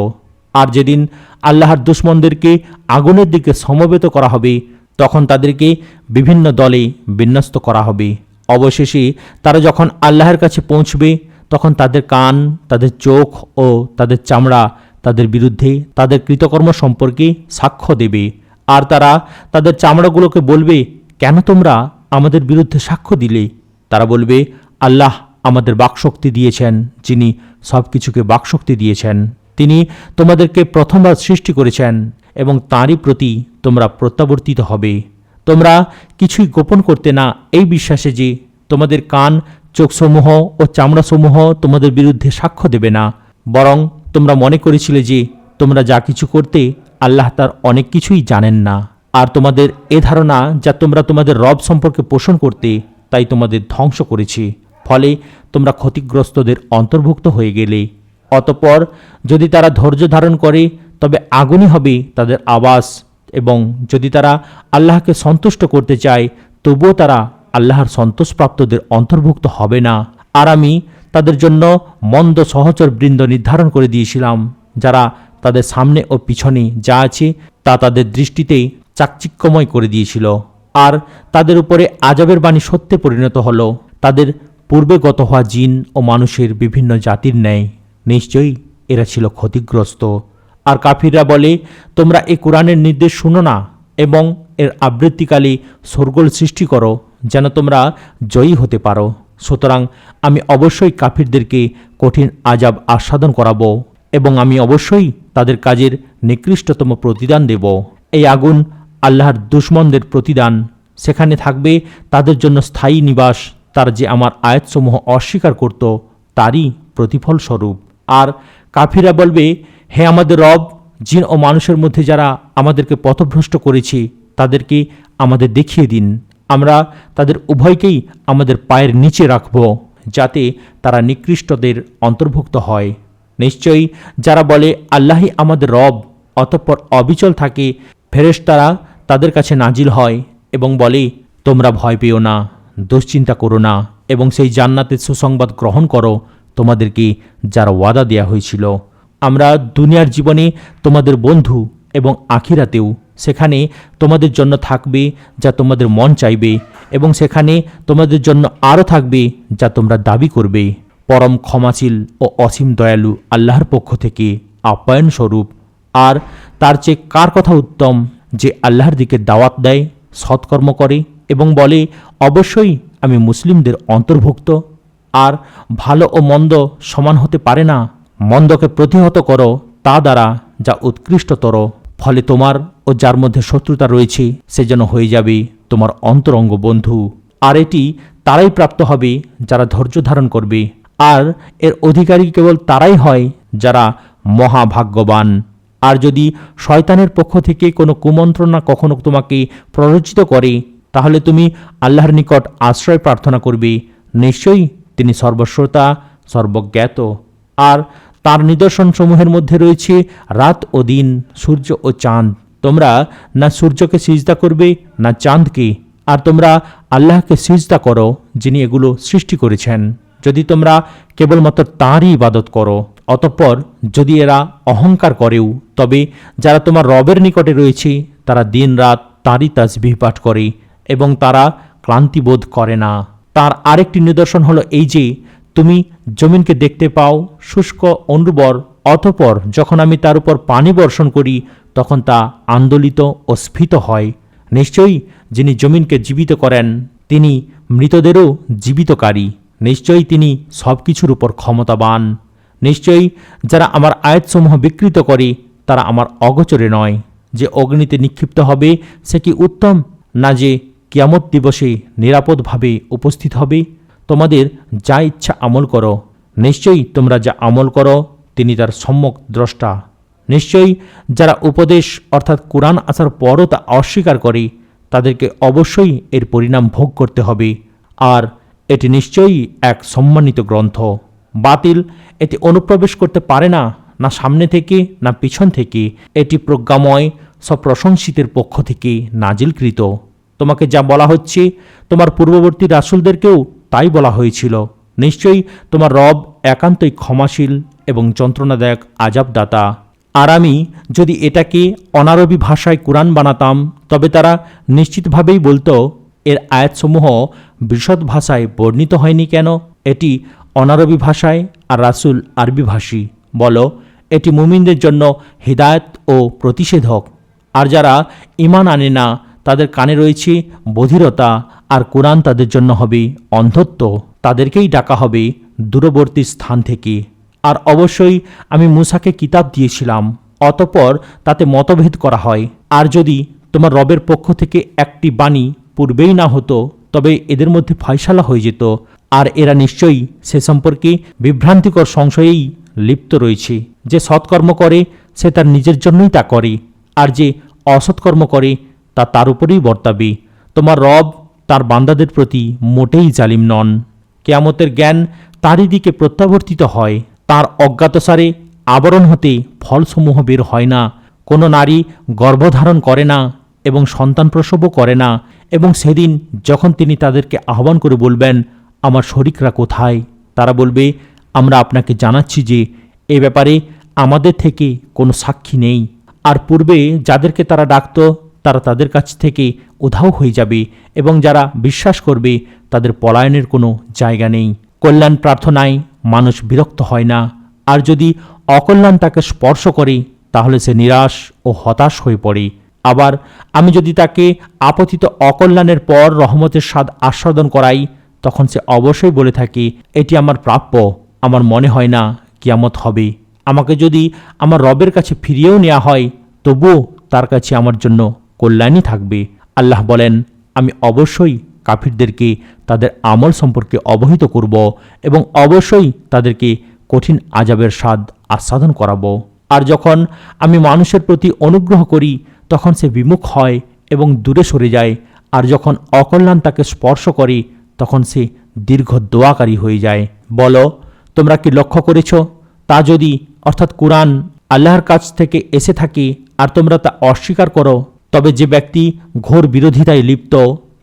আর যেদিন আল্লাহর দুশমনদেরকে আগুনের দিকে সমবেত করা হবে, তখন তাদেরকে বিভিন্ন দলে বিন্যস্ত করা হবে। অবশেষে তারা যখন আল্লাহর কাছে পৌঁছবে, তখন তাদের কান, তাদের চোখ ও তাদের চামড়া তাদের বিরুদ্ধে তাদের কৃতকর্ম সম্পর্কে সাক্ষ্য দেবে। আর তারা তাদের চামড়াগুলোকে বলবে, কেন তোমরা আমাদের বিরুদ্ধে সাক্ষ্য দিলে? তারা বলবে, আল্লাহ আমাদের বাকশক্তি দিয়েছেন, যিনি সব কিছুকে বাকশক্তি দিয়েছেন। তিনি তোমাদেরকে প্রথমবার সৃষ্টি করেছেন এবং তাঁরই প্রতি তোমরা প্রত্যাবর্তিত হবে। তোমরা কিছুই গোপন করতে না এই বিশ্বাসে যে তোমাদের কান, চোখসমূহ ও চামড়াসমূহ তোমাদের বিরুদ্ধে সাক্ষ্য দেবে না, বরং তোমরা মনে করেছিলে যে তোমরা যা কিছু করতে আল্লাহ তার অনেক কিছুই জানেন না। আর তোমাদের এ ধারণা যা তোমরা তোমাদের রব সম্পর্কে পোষণ করতে, তাই তোমাদের ধ্বংস করেছে। ফলে তোমরা ক্ষতিগ্রস্তদের অন্তর্ভুক্ত হয়ে গেলে। অতঃপর যদি তারা ধৈর্য ধারণ করে, তবে আগুনই হবে তাদের আবাস, এবং যদি তারা আল্লাহকে সন্তুষ্ট করতে চায়, তবুও তারা আল্লাহর সন্তোষপ্রাপ্তদের অন্তর্ভুক্ত হবে না। আর আমি তাদের জন্য মন্দ সহচর বৃন্দ নির্ধারণ করে দিয়েছিলাম, যারা তাদের সামনে ও পিছনে যা আছে তা তাদের দৃষ্টিতেই চাকচিক্যময় করে দিয়েছিল। আর তাদের উপরে আযাবের বাণী সত্যে পরিণত হল, তাদের পূর্বে গত হওয়া জিন ও মানুষের বিভিন্ন জাতির ন্যায়। নিশ্চয়ই এরা ছিল ক্ষতিগ্রস্ত। আর কাফিররা বলে, তোমরা এই কোরআনের নির্দেশ শুনো না এবং এর আবৃত্তিকালে শোরগোল সৃষ্টি করো, যেন তোমরা জয়ী হতে পারো। সুতরাং আমি অবশ্যই কাফিরদেরকে কঠিন আযাব আস্বাদন করাবো এবং আমি অবশ্যই তাদের কাজের নিকৃষ্টতম প্রতিদান দেব। এই আগুন আল্লাহর দুশমনদের প্রতিদান, সেখানে থাকবে তাদের জন্য স্থায়ী নিবাস। তারা যে আমার আয়াতসমূহ অস্বীকার করত, তারই প্রতিফল স্বরূপ। আর কাফিরা বলবে, হে আমাদের রব, জিন ও মানুষের মধ্যে যারা আমাদেরকে পথভ্রষ্ট করেছে তাদেরকে আমাদের দেখিয়ে দিন। আমরা তাদের উভয়কেই আমাদের পায়ের নিচে রাখব, যাতে তারা নিকৃষ্টদের অন্তর্ভুক্ত হয়। নিশ্চয়ই যারা বলে আল্লাহই আমাদের রব, অতঃপর অবিচল থাকে, ফেরেশতারা তাদের কাছে নাজিল হয় এবং বলে, তোমরা ভয় পেও না, দুশ্চিন্তা করো না এবং সেই জান্নাতের সুসংবাদ গ্রহণ করো তোমাদেরকে যার ওয়াদা দেয়া হয়েছিল। আমরা দুনিয়ার জীবনে তোমাদের বন্ধু এবং আখিরাতেও সেখানে তোমাদের জন্য থাকবে যা তোমাদের মন চাইবে, এবং সেখানে তোমাদের জন্য আরও থাকবে যা তোমরা দাবি করবে। পরম ক্ষমাশীল ও অসীম দয়ালু আল্লাহর পক্ষ থেকে আপ্যায়ন স্বরূপ। আর তার চেয়ে কার কথা উত্তম, যে আল্লাহর দিকে দাওয়াত দেয়, সৎকর্ম করে এবং বলে, অবশ্যই আমি মুসলিমদের অন্তর্ভুক্ত। আর ভালো ও মন্দ সমান হতে পারে না, মন্দকে প্রতিহত করো তা দ্বারা যা উৎকৃষ্টতর। ফলে তোমার ও যার মধ্যে শত্রুতা রয়েছে সে যেন হয়ে যাবে তোমার অন্তরঙ্গ বন্ধু। আর এটি তারাই প্রাপ্ত হবে যারা ধৈর্য ধারণ করবে। আর এর অধিকারী কেবল তারাই হয় যারা মহাভাগ্যবান। আর যদি শয়তানের পক্ষ থেকে কোনো কুমন্ত্রণা কখনো তোমাকে প্ররোচিত করে, তাহলে তুমি আল্লাহর নিকট আশ্রয় প্রার্থনা করবে। নিশ্চয়ই তিনি সর্বশ্রোতা, সর্বজ্ঞাত। আর তার নিদর্শনসমূহের মধ্যে রয়েছে রাত ও দিন, সূর্য ও চাঁদ। তোমরা না সূর্যকে সিজদা করবে না চাঁদকে, আর তোমরা আল্লাহকে সিজদা করো যিনি এগুলো সৃষ্টি করেছেন, যদি তোমরা কেবলমাত্র তাঁরই ইবাদত করো। অতঃপর যদি এরা অহংকার করেও, তবে যারা তোমার রবের নিকটে রয়েছে তারা দিন রাত তাঁরই তাসবিহ পাঠ করে এবং তারা ক্লান্তিবোধ করে না। তার আরেকটি নিদর্শন হলো এই যে তুমি জমিনকে দেখতে পাও শুষ্ক অনুর্বর, অতঃপর যখন আমি তার উপর পানি বর্ষণ করি তখন তা আন্দোলিত ও স্ফীত হয়। নিশ্চয়ই যিনি জমিনকে জীবিত করেন তিনি মৃতদেরও জীবিতকারী। নিশ্চয়ই তিনি সব কিছুর উপর ক্ষমতাবান। নিশ্চয়ই যারা আমার আয়াতসমূহ বিকৃত করে তারা আমার অগোচরে নয়। যে অগ্নিতে নিক্ষিপ্ত হবে সে কি উত্তম, না যে কিয়ামত দিবসে নিরাপদভাবে উপস্থিত হবে? তোমাদের যা ইচ্ছা আমল করো, নিশ্চয়ই তোমরা যা আমল করো তিনি তার সম্যক দ্রষ্টা। নিশ্চয়ই যারা উপদেশ অর্থাৎ কোরআন আসার পরও তা অস্বীকার করে তাদেরকে অবশ্যই এর পরিণাম ভোগ করতে হবে। আর এটি নিশ্চয়ই এক সম্মানিত গ্রন্থ। বাতিল এতে অনুপ্রবেশ করতে পারে না, না সামনে থেকে না পিছন থেকে। এটি প্রজ্ঞাময় সব প্রশংসিতের পক্ষ থেকে নাজিলকৃত। তোমাকে যা বলা হচ্ছে তোমার পূর্ববর্তী রাসূলদেরকেও তাই বলা হয়েছিল। নিশ্চয়ই তোমার রব একান্তই ক্ষমাশীল এবং যন্ত্রণাদায়ক আযাবদাতা। আর আমি যদি এটাকে অনারবি ভাষায় কুরআন বানাতাম তবে তারা নিশ্চিতভাবেই বলতো এর আয়াতসমূহ বিশদ ভাষায় বর্ণিত হয়নি কেন? এটি অনারবি ভাষায় আর রাসূল আরবি ভাষী। বলো, এটি মুমিনদের জন্য হিদায়াত ও প্রতিষেধক। আর যারা ঈমান আনে না তাদের কানে রয়েছে বধিরতা, আর কোরআন তাদের জন্য হবে অন্ধত্ব। তাদেরকেই ডাকা হবে দূরবর্তী স্থান থেকে। আর অবশ্যই আমি মূসাকে কিতাব দিয়েছিলাম, অতঃপর তাতে মতভেদ করা হয়। আর যদি তোমার রবের পক্ষ থেকে একটি বাণী পূর্বেই না হতো তবে এদের মধ্যে ফয়সালা হয়ে যেত। আর এরা নিশ্চয়ই সে সম্পর্কে বিভ্রান্তিকর সংশয়েই লিপ্ত রয়েছে। যে সৎকর্ম করে সে তার নিজের জন্যই তা করে, আর যে অসৎকর্ম করে তা তার উপরেই বর্তাবে। তোমার রব তার বান্দাদের প্রতি মোটেই জালিম নন। কিয়ামতের জ্ঞান তারই দিকে প্রত্যাবর্তিত হয়। তার অজ্ঞাতসারে আবরণ হতে ফলসমূহ বের হয় না। কোনো নারী গর্ভধারণ করে না এবং সন্তান প্রসবও করে না। এবং সেদিন যখন তিনি তাদেরকে আহ্বান করে বলবেন, আমার শরীকরা কোথায়? তারা বলবে, আমরা আপনাকে জানাচ্ছি যে এ ব্যাপারে আমাদের থেকে কোনো সাক্ষী নেই। আর পূর্বে যাদেরকে তারা ডাকত তারা তাদের কাছ থেকে উধাও হয়ে যাবে, এবং যারা বিশ্বাস করবে তাদের পলায়নের কোনো জায়গা নেই। কল্যাণ প্রার্থনায় মানুষ বিরক্ত হয় না, আর যদি অকল্যাণ তাকে স্পর্শ করে তাহলে সে নিরাশ ও হতাশ হয়ে পড়ে। আবার আমি যদি তাকে আপতিত অকল্যাণের পর রহমতের স্বাদ আস্বাদন করাই তখন সে অবশ্যই বলে থাকে, এটি আমার প্রাপ্য, আমার মনে হয় না কিয়ামত হবে। আমাকে যদি আমার রবের কাছে ফিরিয়েও নেওয়া হয় তবুও তার কাছে আমার জন্য কল্যাণই থাকবে। আল্লাহ বলেন, আমি অবশ্যই কাফিরদেরকে তাদের আমল সম্পর্কে অবহিত করব এবং অবশ্যই তাদেরকে কঠিন আযাবের স্বাদ আস্বাদন করাবো। আর যখন আমি মানুষের প্রতি অনুগ্রহ করি তখন সে বিমুখ হয় এবং দূরে সরে যায়, আর যখন অকল্যাণ তাকে স্পর্শ করে তখন সে দীর্ঘ দোয়াকারী হয়ে যায়। বলো, তোমরা কি লক্ষ্য করেছ, তা যদি অর্থাৎ কুরআন আল্লাহর কাছ থেকে এসে থাকে আর তোমরা তা অস্বীকার করো, তবে যে ব্যক্তি ঘোর বিরোধিতায় লিপ্ত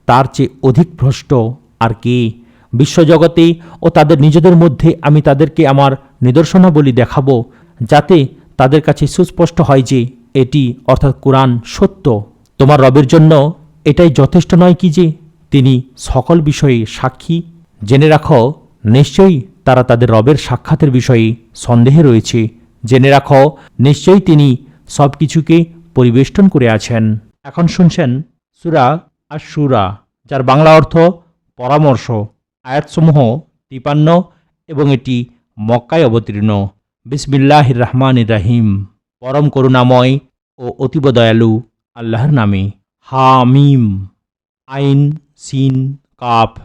তার চেয়ে অধিক ভ্রষ্ট আর কে? বিশ্বজগতে ও তাদের নিজেদের মধ্যে আমি তাদেরকে আমার নিদর্শনাবলী দেখাবো, যাতে তাদের কাছে সুস্পষ্ট হয় যে এটি অর্থাৎ কুরআন সত্য। তোমার রবের জন্য এটাই যথেষ্ট নয় কি যে তিনি সকল বিষয়ে সাক্ষী? জেনে রাখো, নিশ্চয়ই তারা তাদের রবের সাক্ষাতের বিষয়ে সন্দেহে রয়েছে। জেনে রাখো, নিশ্চয়ই তিনি সব কিছুকে পরিবেষ্টন করে আছেন। এখন শুনছেন সূরা আশ-শুরা, যার বাংলা অর্থ পরামর্শ। আয়াতসমূহ 53 এবং এটি মক্কায় অবতীর্ণ। বিসমিল্লাহির রহমানির রহিম। পরম করুণাময় ও অতীব দয়ালু আল্লাহর নামে। হামিম। আইন, সিন, কাফ।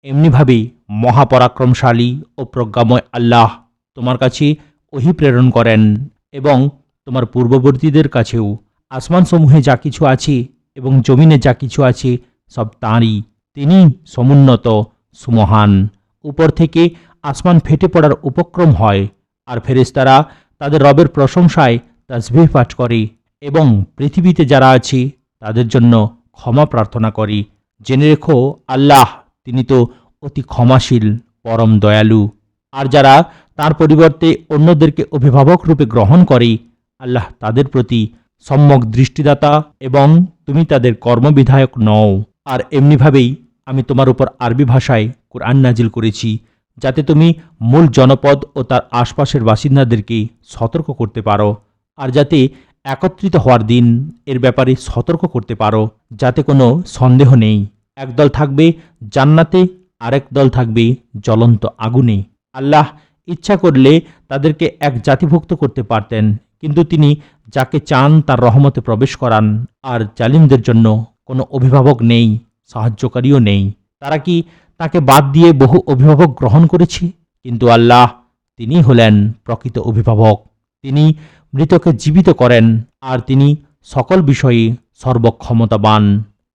এমনিভাবে মহাপরাক্রমশালী ও প্রজ্ঞাময় আল্লাহ তোমার কাছে ওহী প্রেরণ করেন এবং তোমার পূর্ববর্তীদের কাছেও। আসমানসমূহে যা কিছু আছে এবং জমিনে যা কিছু আছে সব তাঁরই। তিনি সমুন্নত, সুমহান। উপর থেকে আসমান ফেটে পড়ার উপক্রম হয়, আর ফেরেশতারা তাদের রবের প্রশংসায় তাসবিহ পাঠ করে এবং পৃথিবীতে যারা আছে তাদের জন্য ক্ষমা প্রার্থনা করে। জেনে রেখো, আল্লাহ তিনি তো অতি ক্ষমাশীল, পরম দয়ালু। আর যারা তার পরিবর্তে অন্যদেরকে অভিভাবক রূপে গ্রহণ করে আল্লাহ তাদের প্রতি সম্যক দৃষ্টিদাতা এবং তুমি তাদের কর্মবিধায়ক নও। আর এমনিভাবেই আমি তোমার উপর আরবি ভাষায় কুরআন নাজিল করেছি, যাতে তুমি মূল জনপদ ও তার আশপাশের বাসিন্দাদেরকে সতর্ক করতে পারো, আর যাতে একত্রিত হওয়ার দিন এর ব্যাপারে সতর্ক করতে পারো, যাতে কোনো সন্দেহ নেই। একদল থাকবে জান্নাতে, আরেক দল থাকবে জ্বলন্ত আগুনে। আল্লাহ ইচ্ছা করলে তাদেরকে এক জাতিভুক্ত করতে পারতেন, কিন্তু তিনি যাকে চান তার রহমতে প্রবেশ করান। আর জালিমদের জন্য কোনো অভিভাবক নেই, সাহায্যকারীও নেই। তারা কি তাকে বাদ দিয়ে বহু অভিভাবক গ্রহণ করেছে? কিন্তু আল্লাহ, তিনি হলেন প্রকৃত অভিভাবক। তিনি মৃতকে জীবিত করেন, আর তিনি সকল বিষয়ে সর্বক্ষমতাবান।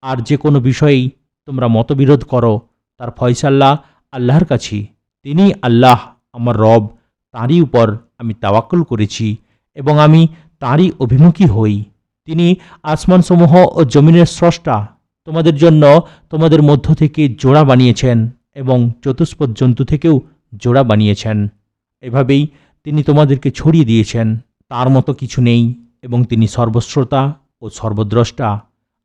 আর যে কোনো বিষয়েই তোমরা মতবিরোধ করো, তার ফয়সাল্লা আল্লাহর কাছে। তিনি আল্লাহ আমার রব, তাঁরই উপর আমি তাওয়াক্কুল করেছি এবং আমি তাঁরই অভিমুখী হই। তিনি আসমানসমূহ ও জমিনের স্রষ্টা। তোমাদের জন্য তোমাদের মধ্য থেকে জোড়া বানিয়েছেন এবং চতুষ্পদ জন্তু থেকেও জোড়া বানিয়েছেন। এভাবেই তিনি তোমাদেরকে ছড়িয়ে দিয়েছেন। তার মতো কিছু নেই এবং তিনি সর্বশ্রোতা ও সর্বদ্রষ্টা।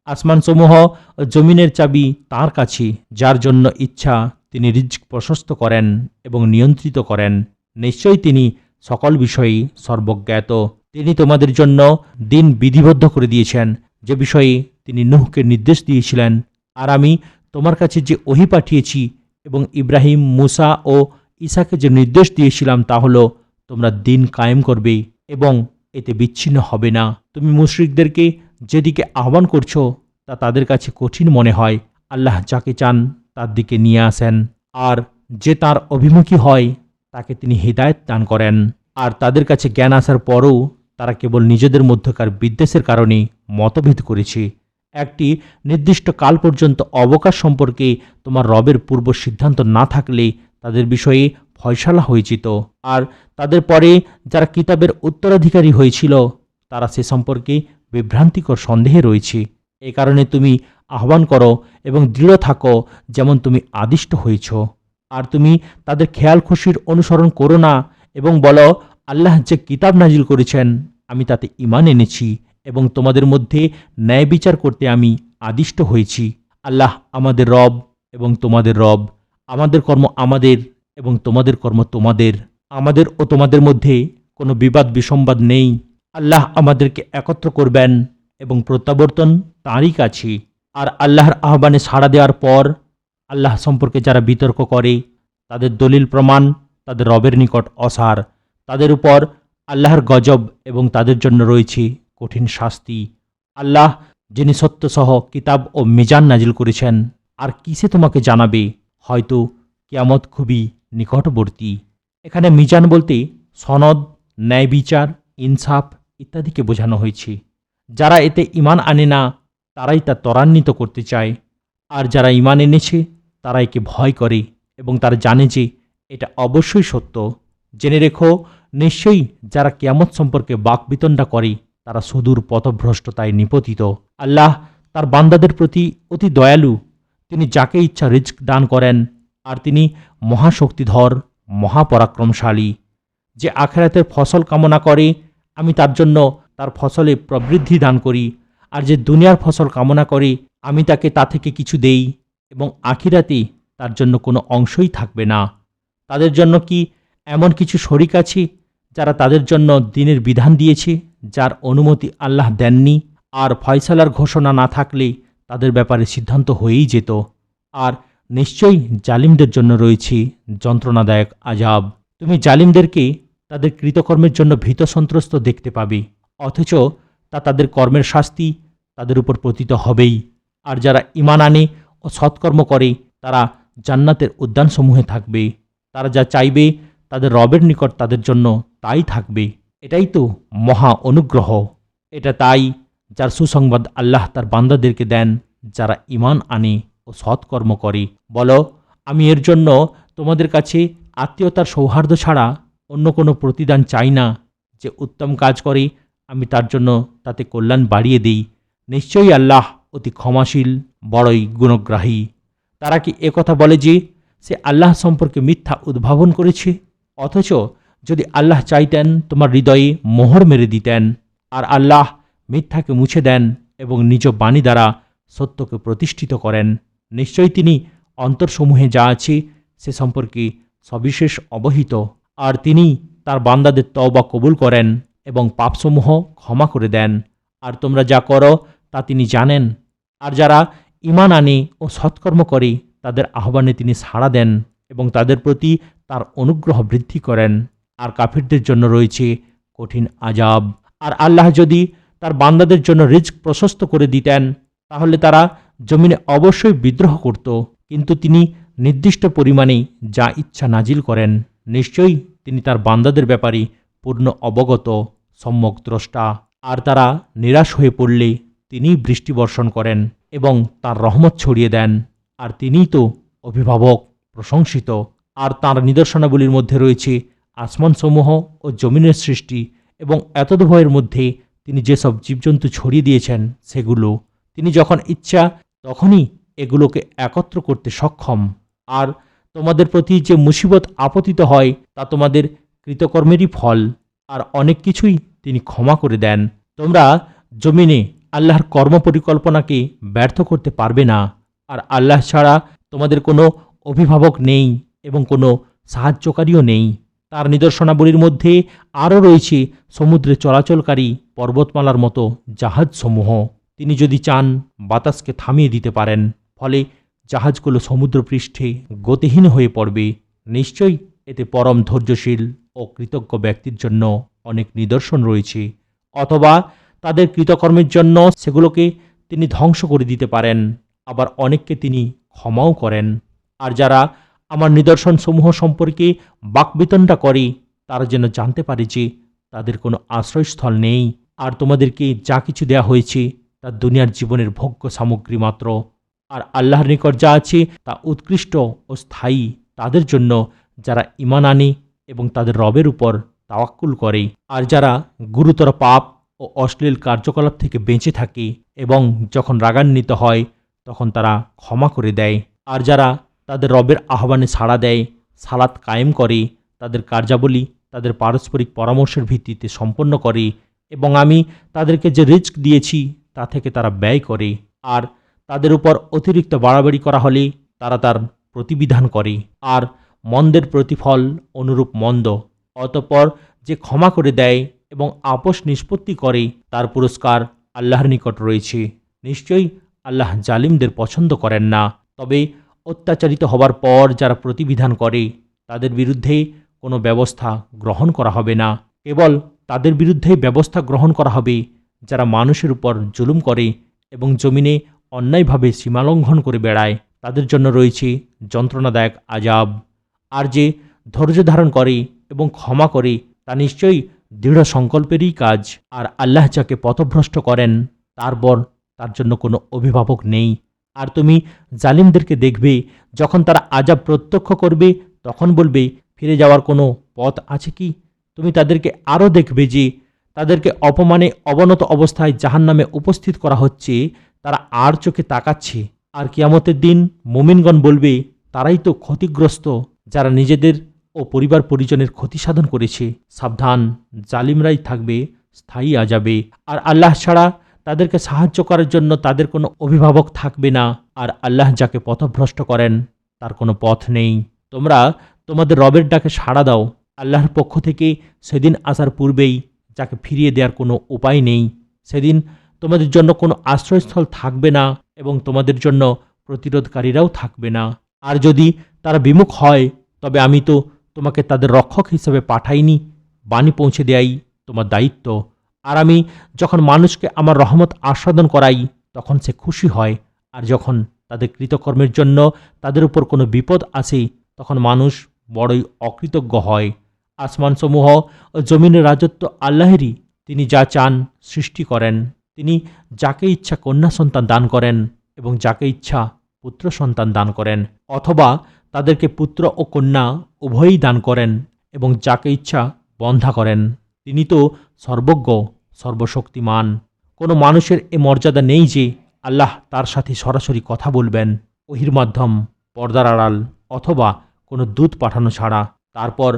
আসমানসমূহ ও জমিনের চাবি তাঁর কাছে। যার জন্য ইচ্ছা তিনি রিজক প্রশস্ত করেন এবং নিয়ন্ত্রিত করেন। নিশ্চয়ই তিনি সকল বিষয়েই সর্বজ্ঞাত। তিনি তোমাদের জন্য দিন বিধিবদ্ধ করে দিয়েছেন, যে বিষয়ে তিনি নূহকে নির্দেশ দিয়েছিলেন। আর আমি তোমার কাছে যে ওহী পাঠিয়েছি এবং ইব্রাহিম, মুসা ও ঈসাকে যে নির্দেশ দিয়েছিলাম, তা হলো তোমরা দিন কায়েম করবে এবং এতে বিচ্ছিন্ন হবে না। তুমি মুশরিকদেরকে যেদিকে আহ্বান করছো তা তাদের কাছে কঠিন মনে হয়। আল্লাহ যাকে চান তার দিকে নিয়ে আসেন, আর যে তার অভিমুখী হয় তাকে তিনি হিদায়াত দান করেন। আর তাদের কাছে জ্ঞান আসার পরও তারা কেবল নিজেদের মধ্যকার বিদ্বেষের কারণে মতভেদ করেছে। একটি নির্দিষ্ট কাল পর্যন্ত অবকাশ সম্পর্কে তোমার রবের পূর্ব সিদ্ধান্ত না থাকলে তাদের বিষয়ে ফয়সালা হয়ে যেত। আর তাদের পরে যারা কিতাবের উত্তরাধিকারী হয়েছিল তারা সে সম্পর্কে বিভ্রান্তিকর সন্দেহে রয়েছে। এ কারণে তুমি আহ্বান করো এবং দৃঢ় থাকো, যেমন তুমি আদিষ্ট হয়েছ। আর তুমি তাদের খেয়াল খুশির অনুসরণ করো না এবং বলো, আল্লাহ যে কিতাব নাজিল করেছেন আমি তাতে ঈমান এনেছি এবং তোমাদের মধ্যে ন্যায় বিচার করতে আমি আদিষ্ট হয়েছি। আল্লাহ আমাদের রব এবং তোমাদের রব। আমাদের কর্ম আমাদের এবং তোমাদের কর্ম তোমাদের। আমাদের ও তোমাদের মধ্যে কোনো বিবাদ বিসম্বাদ নেই। আল্লাহ আমাদেরকে একত্র করবেন এবং প্রত্যাবর্তন তাঁরই কাছে। আর আল্লাহর আহ্বানে সাড়া দেওয়ার পর আল্লাহ সম্পর্কে যারা বিতর্ক করে, তাদের দলিল প্রমাণ তাদের রবের নিকট অসার। তাদের উপর আল্লাহর গজব এবং তাদের জন্য রয়েছে কঠিন শাস্তি। আল্লাহ যিনি সত্যসহ কিতাব ও মিজান নাজিল করেছেন, আর কিসে তোমাকে জানাবে? হয়তো কিয়ামত খুবই নিকটবর্তী। এখানে মিজান বলতে সনদ, ন্যায় বিচার, ইনসাফ ইত্যাদিকে বোঝানো হয়েছে। যারা এতে ঈমান আনে না তারাই তা ত্বরান্বিত করতে চায়, আর যারা ঈমান এনেছে তারা একে ভয় করে এবং তারা জানে যে এটা অবশ্যই সত্য। জেনে রেখো, নিশ্চয়ই যারা কিয়ামত সম্পর্কে বাকবিতণ্ডা করে তারা সুদূর পথভ্রষ্টতায় নিপতিত। আল্লাহ তার বান্দাদের প্রতি অতি দয়ালু। তিনি যাকে ইচ্ছা রিজক দান করেন, আর তিনি মহাশক্তিধর, মহাপরাক্রমশালী। যে আখিরাতের ফসল কামনা করে আমি তার জন্য তার ফসলে প্রবৃদ্ধি দান করি, আর যে দুনিয়ার ফসল কামনা করে আমি তাকে তা থেকে কিছু দেই এবং আখিরাতে তার জন্য কোনো অংশই থাকবে না। তাদের জন্য কি এমন কিছু শরিক আছে যারা তাদের জন্য দ্বীনের বিধান দিয়েছে, যার অনুমতি আল্লাহ দেননি? আর ফয়সালার ঘোষণা না থাকলে তাদের ব্যাপারে সিদ্ধান্ত হয়েই যেত। আর নিশ্চয়ই জালিমদের জন্য রয়েছে যন্ত্রণাদায়ক আযাব। তুমি জালিমদেরকে তাদের কৃতকর্মের জন্য ভীত সন্ত্রস্ত দেখতে পাবে, অথচ তা তাদের কর্মের শাস্তি তাদের উপর পতিত হবেই। আর যারা ঈমান আনে ও সৎকর্ম করে তারা জান্নাতের উদ্যানসমূহে থাকবে। তারা যা চাইবে তাদের রবের নিকট তাদের জন্য তাই থাকবে। এটাই তো মহা অনুগ্রহ। এটা তাই যার সুসংবাদ আল্লাহ তার বান্দাদেরকে দেন যারা ঈমান আনে ও সৎকর্ম করে। বলো, আমি এর জন্য তোমাদের কাছে আত্মীয়তার সৌহার্দ্য ছাড়া অন্য কোনো প্রতিদান চাই না। যে উত্তম কাজ করে আমি তার জন্য তাতে কল্যাণ বাড়িয়ে দিই। নিশ্চয়ই আল্লাহ অতি ক্ষমাশীল, বড়ই গুণগ্রাহী। তারা কি একথা বলে যে সে আল্লাহ সম্পর্কে মিথ্যা উদ্ভাবন করেছে? অথচ যদি আল্লাহ চাইতেন তোমার হৃদয়ে মোহর মেরে দিতেন। আর আল্লাহ মিথ্যাকে মুছে দেন এবং নিজ বাণী দ্বারা সত্যকে প্রতিষ্ঠিত করেন। নিশ্চয়ই তিনি অন্তরসমূহে যা আছে সে সম্পর্কে সবিশেষ অবহিত, আর তিনি তার বান্দাদের তওবা কবুল করেন এবং পাপসমূহ ক্ষমা করে দেন। আর তোমরা যা করো তা তিনি জানেন। আর যারা ঈমান আনে ও সৎকর্ম করে তাদের আহ্বানে তিনি সাড়া দেন এবং তাদের প্রতি তার অনুগ্রহ বৃদ্ধি করেন। আর কাফিরদের জন্য রয়েছে কঠিন আযাব। আর আল্লাহ যদি তার বান্দাদের জন্য রিজক প্রশস্ত করে দিতেন তাহলে তারা জমিনে অবশ্যই বিদ্রোহ করত, কিন্তু তিনি নির্দিষ্ট পরিমাণে যা ইচ্ছা নাজিল করেন। নিশ্চয়ই তিনি তার বান্দাদের ব্যাপারে পূর্ণ অবগত, সম্যক দ্রষ্টা। আর তারা নিরাশ হয়ে পড়লে তিনিই বৃষ্টি বর্ষণ করেন এবং তার রহমত ছড়িয়ে দেন। আর তিনিই তো অভিভাবক, প্রশংসিত। আর তাঁর নিদর্শনাবলীর মধ্যে রয়েছে আসমানসমূহ ও জমিনের সৃষ্টি এবং এতদ্ভয়ের মধ্যে তিনি যেসব জীবজন্তু ছড়িয়ে দিয়েছেন সেগুলো। তিনি যখন ইচ্ছা তখনই এগুলোকে একত্র করতে সক্ষম। আর তোমাদের প্রতি যে মুসিবত আপতিত হয় তা তোমাদের কৃতকর্মেরই ফল। আর অনেক কিছুই তিনি ক্ষমা করে দেন। তোমরা জমিনে আল্লাহর কর্মপরিকল্পনাকে ব্যর্থ করতে পারবে না। আর আল্লাহ ছাড়া তোমাদের কোনো অভিভাবক নেই এবং কোনো সাহায্যকারীও নেই। তার নিদর্শনাবলীর মধ্যে আরও রয়েছে সমুদ্রে চলাচলকারী পর্বতমালার মতো জাহাজসমূহ। তিনি যদি চান বাতাসকে থামিয়ে দিতে পারেন, ফলে জাহাজগুলো সমুদ্রপৃষ্ঠে গতিহীন হয়ে পড়বে। নিশ্চয়ই এতে পরম ধৈর্যশীল ও কৃতজ্ঞ ব্যক্তির জন্য অনেক নিদর্শন রয়েছে। অথবা তাদের কৃতকর্মের জন্য সেগুলোকে তিনি ধ্বংস করে দিতে পারেন, আবার অনেককে তিনি ক্ষমাও করেন। আর যারা আমার নিদর্শনসমূহ সম্পর্কে বাকবিতণ্ডা করে তারা যেন জানতে পারে যে তাদের কোনো আশ্রয়স্থল নেই। আর তোমাদেরকে যা কিছু দেয়া হয়েছে তা দুনিয়ার জীবনের ভোগ্য সামগ্রী মাত্র। আর আল্লাহর নিকট যা আছে তা উৎকৃষ্ট ও স্থায়ী তাদের জন্য যারা ঈমান আনে এবং তাদের রবের উপর তাওয়াক্কুল করে। আর যারা গুরুতর পাপ ও অশ্লীল কার্যকলাপ থেকে বেঁচে থাকে এবং যখন রাগান্বিত হয় তখন তারা ক্ষমা করে দেয়। আর যারা তাদের রবের আহ্বানে সাড়া দেয়, সালাত কায়েম করে, তাদের কার্যাবলী তাদের পারস্পরিক পরামর্শের ভিত্তিতে সম্পন্ন করে এবং আমি তাদেরকে যে রিজক দিয়েছি তা থেকে তারা ব্যয় করে। আর তাদের উপর অতিরিক্ত বাড়াবাড়ি করা হলে তারা তার প্রতিবিধান করে। আর মন্দের প্রতিফল অনুরূপ মন্দ। অতঃপর যে ক্ষমা করে দেয় এবং আপোষ নিষ্পত্তি করে তার পুরস্কার আল্লাহর নিকট রয়েছে। নিশ্চয়ই আল্লাহ জালিমদের পছন্দ করেন না। তবে অত্যাচারিত হবার পর যারা প্রতিবিধান করে তাদের বিরুদ্ধে কোনো ব্যবস্থা গ্রহণ করা হবে না। কেবল তাদের বিরুদ্ধে ব্যবস্থা গ্রহণ করা হবে যারা মানুষের উপর জুলুম করে এবং জমিনে অন্যায়ভাবে সীমালঙ্ঘন করে বেড়ায়। তাদের জন্য রয়েছে যন্ত্রণাদায়ক আযাব। আর যে ধৈর্য ধারণ করে এবং ক্ষমা করে তা নিশ্চয়ই দৃঢ় সংকল্পেরই কাজ। আর আল্লাহ যাকে পথভ্রষ্ট করেন তারপর তার জন্য কোনো অভিভাবক নেই। আর তুমি জালিমদেরকে দেখবে যখন তারা আযাব প্রত্যক্ষ করবে তখন বলবে ফিরে যাওয়ার কোনো পথ আছে কি? তুমি তাদেরকে আরও দেখবে যে তাদেরকে অপমানে অবনত অবস্থায় জাহান্নামে উপস্থিত করা হচ্ছে, তারা আর চোখে তাকাচ্ছে। আর কিয়ামতের দিন মুমিনগণ বলবে তারাই তো ক্ষতিগ্রস্ত যারা নিজেদের ও পরিবার পরিজনের ক্ষতি সাধন করেছে। সাবধান, জালিমরাই থাকবে স্থায়ী আযাবে। আর আল্লাহ ছাড়া তাদেরকে সাহায্য করার জন্য তাদের কোনো অভিভাবক থাকবে না। আর আল্লাহ যাকে পথভ্রষ্ট করেন তার কোনো পথ নেই। তোমরা তোমাদের রবের ডাকে সাড়া দাও। আল্লাহর পক্ষ থেকে সেদিন আসার পূর্বেই যাকে ফিরিয়ে দেওয়ার কোনো উপায় নেই। সেদিন তোমাদের জন্য কোনো আশ্রয়স্থল থাকবে না এবং তোমাদের জন্য প্রতিরোধকারীরাও থাকবে না। আর যদি তারা বিমুখ হয় তবে আমি তো তোমাকে তাদের রক্ষক হিসেবে পাঠাইনি। বাণী পৌঁছে দেয়াই তোমার দায়িত্ব। আর আমি যখন মানুষকে আমার রহমত আস্বাদন করাই তখন সে খুশি হয়। আর যখন তাদের কৃতকর্মের জন্য তাদের উপর কোনো বিপদ আসে তখন মানুষ বড়ই অকৃতজ্ঞ হয়। আসমানসমূহ ও জমিনের রাজত্ব আল্লাহেরই। তিনি যা চান সৃষ্টি করেন। তিনি যাকে ইচ্ছা কন্যা সন্তান দান করেন এবং যাকে ইচ্ছা পুত্র সন্তান দান করেন, অথবা তাদেরকে পুত্র ও কন্যা উভয়ই দান করেন এবং যাকে ইচ্ছা বন্ধা করেন। তিনি তো সর্বজ্ঞ, সর্বশক্তিমান। কোনো মানুষের এ মর্যাদা নেই যে আল্লাহ তার সাথে সরাসরি কথা বলবেন ওহির মাধ্যম, পর্দার আড়াল অথবা কোনো দূত পাঠানো ছাড়া। তারপর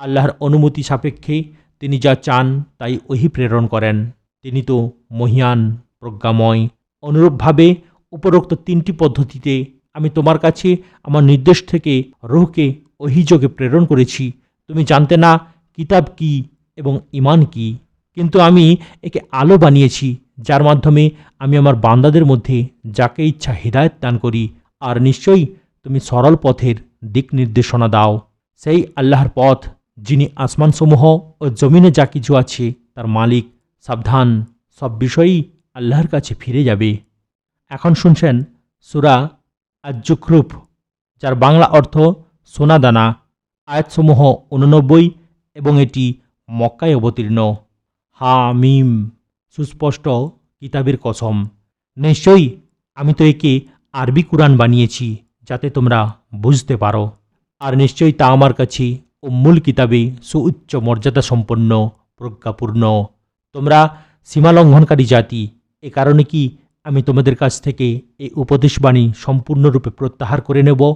আল্লাহর অনুমতি সাপেক্ষে তিনি যা চান তাই ওহি প্রেরণ করেন। তিনি তো মহিয়ান, প্রজ্ঞাময়। অনুরূপভাবে উপরোক্ত তিনটি পদ্ধতিতে আমি তোমার কাছে আমার নির্দেশ থেকে রূহকে অভিযোগে প্রেরণ করেছি। তুমি জানতে না কিতাব কি এবং ঈমান কি, কিন্তু আমি একে আলো বানিয়েছি, যার মাধ্যমে আমি আমার বান্দাদের মধ্যে যাকে ইচ্ছা হিদায়াত দান করি। আর নিশ্চয়ই তুমি সরল পথের দিক নির্দেশনা দাও। সেই আল্লাহর পথ, যিনি আসমানসমূহ ও জমিনে যা কিছু আছে তার মালিক। সাবধান, সব বিষয়ই আল্লাহর কাছে ফিরে যাবে। এখন শুনছেন সূরা আজ-জুখরুফ, যার বাংলা অর্থ সোনাদানা। আয়াতসমূহ 89 এবং এটি মক্কায় অবতীর্ণ। হা মিম, সুস্পষ্ট কিতাবের কসম। নিশ্চয়ই আমি তো একে আরবি কুরআন বানিয়েছি যাতে তোমরা বুঝতে পারো। আর নিশ্চয়ই তা আমার কাছে উম্মুল কিতাবে সুউচ্চ মর্যাদা সম্পন্ন, প্রজ্ঞাপূর্ণ। তোমরা সীমালঙ্ঘনকারী জাতি, এ কারণে কি আমি তোমাদের কাছ থেকে এই উপদেশবাণী সম্পূর্ণরূপে প্রত্যাহার করে নেব?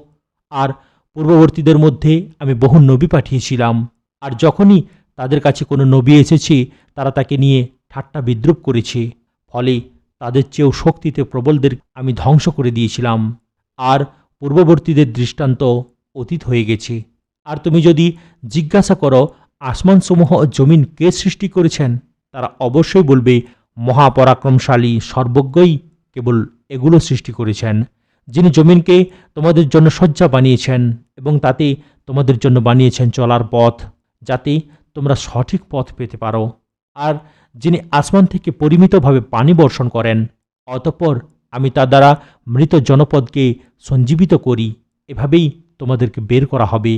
আর পূর্ববর্তীদের মধ্যে আমি বহু নবী পাঠিয়েছিলাম, আর যখনই তাদের কাছে কোনো নবী এসেছে তারা তাকে নিয়ে ঠাট্টা বিদ্রূপ করেছে। ফলে তাদের চেয়েও শক্তিতে প্রবলদের আমি ধ্বংস করে দিয়েছিলাম। আর পূর্ববর্তীদের দৃষ্টান্ত অতীত হয়ে গেছে। আর তুমি যদি জিজ্ঞাসা করো আসমানসমূহ ও জমিন কে সৃষ্টি করেছেন, তারা অবশ্যই বলবে মহাপরাক্রমশালী সর্বজ্ঞই কেবল এগুলো সৃষ্টি করেছেন, যিনি জমিনকে তোমাদের জন্য শয্যা বানিয়েছেন এবং তাতে তোমাদের জন্য বানিয়েছেন চলার পথ, যাতে তোমরা সঠিক পথ পেতে পারো। আর যিনি আসমান থেকে পরিমিতভাবে পানি বর্ষণ করেন, অতঃপর আমি তা দ্বারা মৃত জনপদকে সঞ্জীবিত করি, এভাবেই তোমাদেরকে বের করা হবে।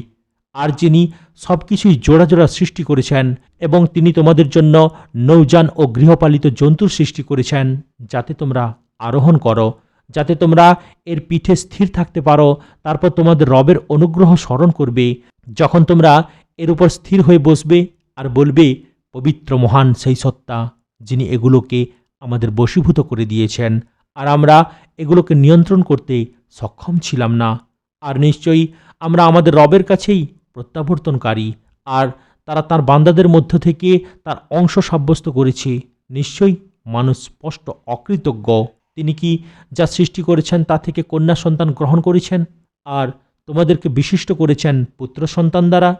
আর যিনি সব কিছুই জোড়া জোড়া সৃষ্টি করেছেন এবং তিনি তোমাদের জন্য নৌযান ও গৃহপালিত জন্তুর সৃষ্টি করেছেন, যাতে তোমরা আরোহণ করো, যাতে তোমরা এর পিঠে স্থির থাকতে পারো। তারপর তোমাদের রবের অনুগ্রহ স্মরণ করবে যখন তোমরা এর উপর স্থির হয়ে বসবে, আর বলবে পবিত্র মহান সেই সত্তা, যিনি এগুলোকে আমাদের বশীভূত করে দিয়েছেন, আর আমরা এগুলোকে নিয়ন্ত্রণ করতে সক্ষম ছিলাম না। আর নিশ্চয়ই আমরা আমাদের রবের কাছেই প্রত্যাবর্তনকারী। আর তারা তার বান্দাদের মধ্য থেকে তার অংশ সাব্যস্ত করেছে। নিশ্চয়ই মানুষ স্পষ্ট অকৃতজ্ঞ। তিনি কি যা সৃষ্টি করেছেন তা থেকে কন্যা সন্তান গ্রহণ করেছেন, আর তোমাদেরকে বিশিষ্ট করেছেন পুত্র সন্তান দ্বারা।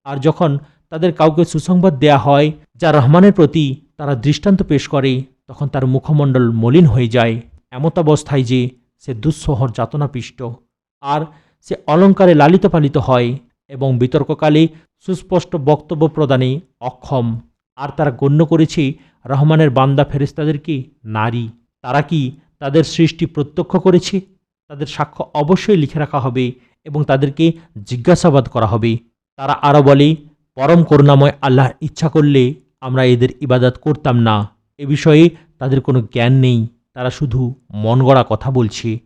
আর যখন তাদের কাউকে সুসংবাদ দেয়া হয় যা রহমানের প্রতি তারা দৃষ্টান্ত পেশ করে, তখন তার মুখমণ্ডল মলিন হয়ে যায়, এমতাবস্থায় যে সে দুঃসহর যাতনাপিষ্ট। আর সে অলঙ্কারে লালিত পালিত হয় এবং বিতর্ককালে সুস্পষ্ট বক্তব্য প্রদানে অক্ষম। আর তারা গণ্য করেছে রহমানের বান্দা ফেরেশতাদেরকে নারী। তারা কি তাদের সৃষ্টি প্রত্যক্ষ করেছে? তাদের সাক্ষ্য অবশ্যই লিখে রাখা হবে এবং তাদেরকে জিজ্ঞাসাবাদ করা হবে। তারা আরও বলে, পরম করুণাময় আল্লাহ ইচ্ছা করলে আমরা এদের ইবাদত করতাম না। এ বিষয়ে তাদের কোনো জ্ঞান নেই, তারা শুধু মন গড়া কথা বলছে।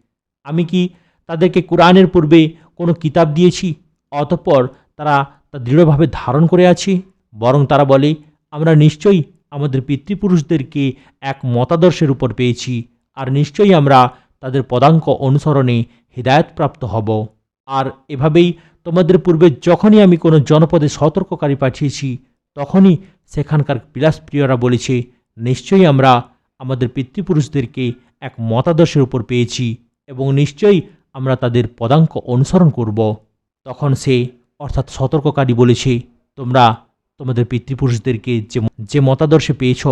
আমি কি তাদেরকে কোরআনের পূর্বে কোনো কিতাব দিয়েছি, অতঃপর তারা তা দৃঢ়ভাবে ধারণ করে আছে? বরং তারা বলে, আমরা নিশ্চয়ই আমাদের পিতৃপুরুষদেরকে এক মতাদর্শের উপর পেয়েছি, আর নিশ্চয়ই আমরা তাদের পদাঙ্ক অনুসরণে হিদায়াতপ্রাপ্ত হব। আর এভাবেই তোমাদের পূর্বে যখনই আমি কোনো জনপদে সতর্ককারী পাঠিয়েছি, তখনই সেখানকার বিলাসপ্রিয়রা বলেছে, নিশ্চয়ই আমরা আমাদের পিতৃপুরুষদেরকে এক মতাদর্শের উপর পেয়েছি এবং নিশ্চয়ই আমরা তাদের পদাঙ্ক অনুসরণ করব। তখন সে অর্থাৎ সতর্ককারী বলেছে, তোমরা তোমাদের পিতৃপুরুষদেরকে যে মতাদর্শে পেয়েছ,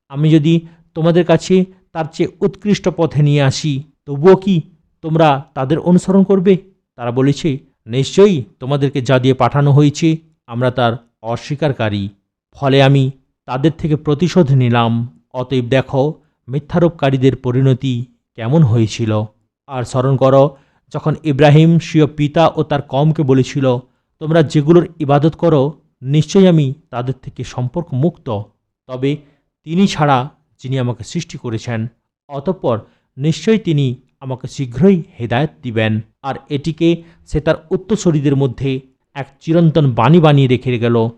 আমি যদি তোমাদের কাছে তার চেয়ে উৎকৃষ্ট পথে নিয়ে আসি, তবুও কি তোমরা তাদের অনুসরণ করবে? তারা বলেছে, নিশ্চয়ই তোমাদেরকে যা দিয়ে পাঠানো হয়েছে আমরা তার অস্বীকারী। ফলে আমি তাদের থেকে প্রতিশোধ নিলাম। অতএব দেখো মিথ্যারোপকারীদের পরিণতি কেমন হয়েছিল। আর স্মরণ করো যখন ইব্রাহিম স্বীয় পিতা ও তার কওমকে বলেছিল, তোমরা যেগুলোর ইবাদত করো নিশ্চয়ই আমি তাদের থেকে সম্পর্ক মুক্ত, তবে তিনি ছাড়া যিনি আমাকে সৃষ্টি করেছেন, অতঃপর নিশ্চয়ই তিনি আমাকে শীঘ্রই হেদায়েত দিবেন। আর এটিকে সে তার উত্তরসূরিদের মধ্যে এক চিরন্তন বাণী বানিয়ে রেখে গেল,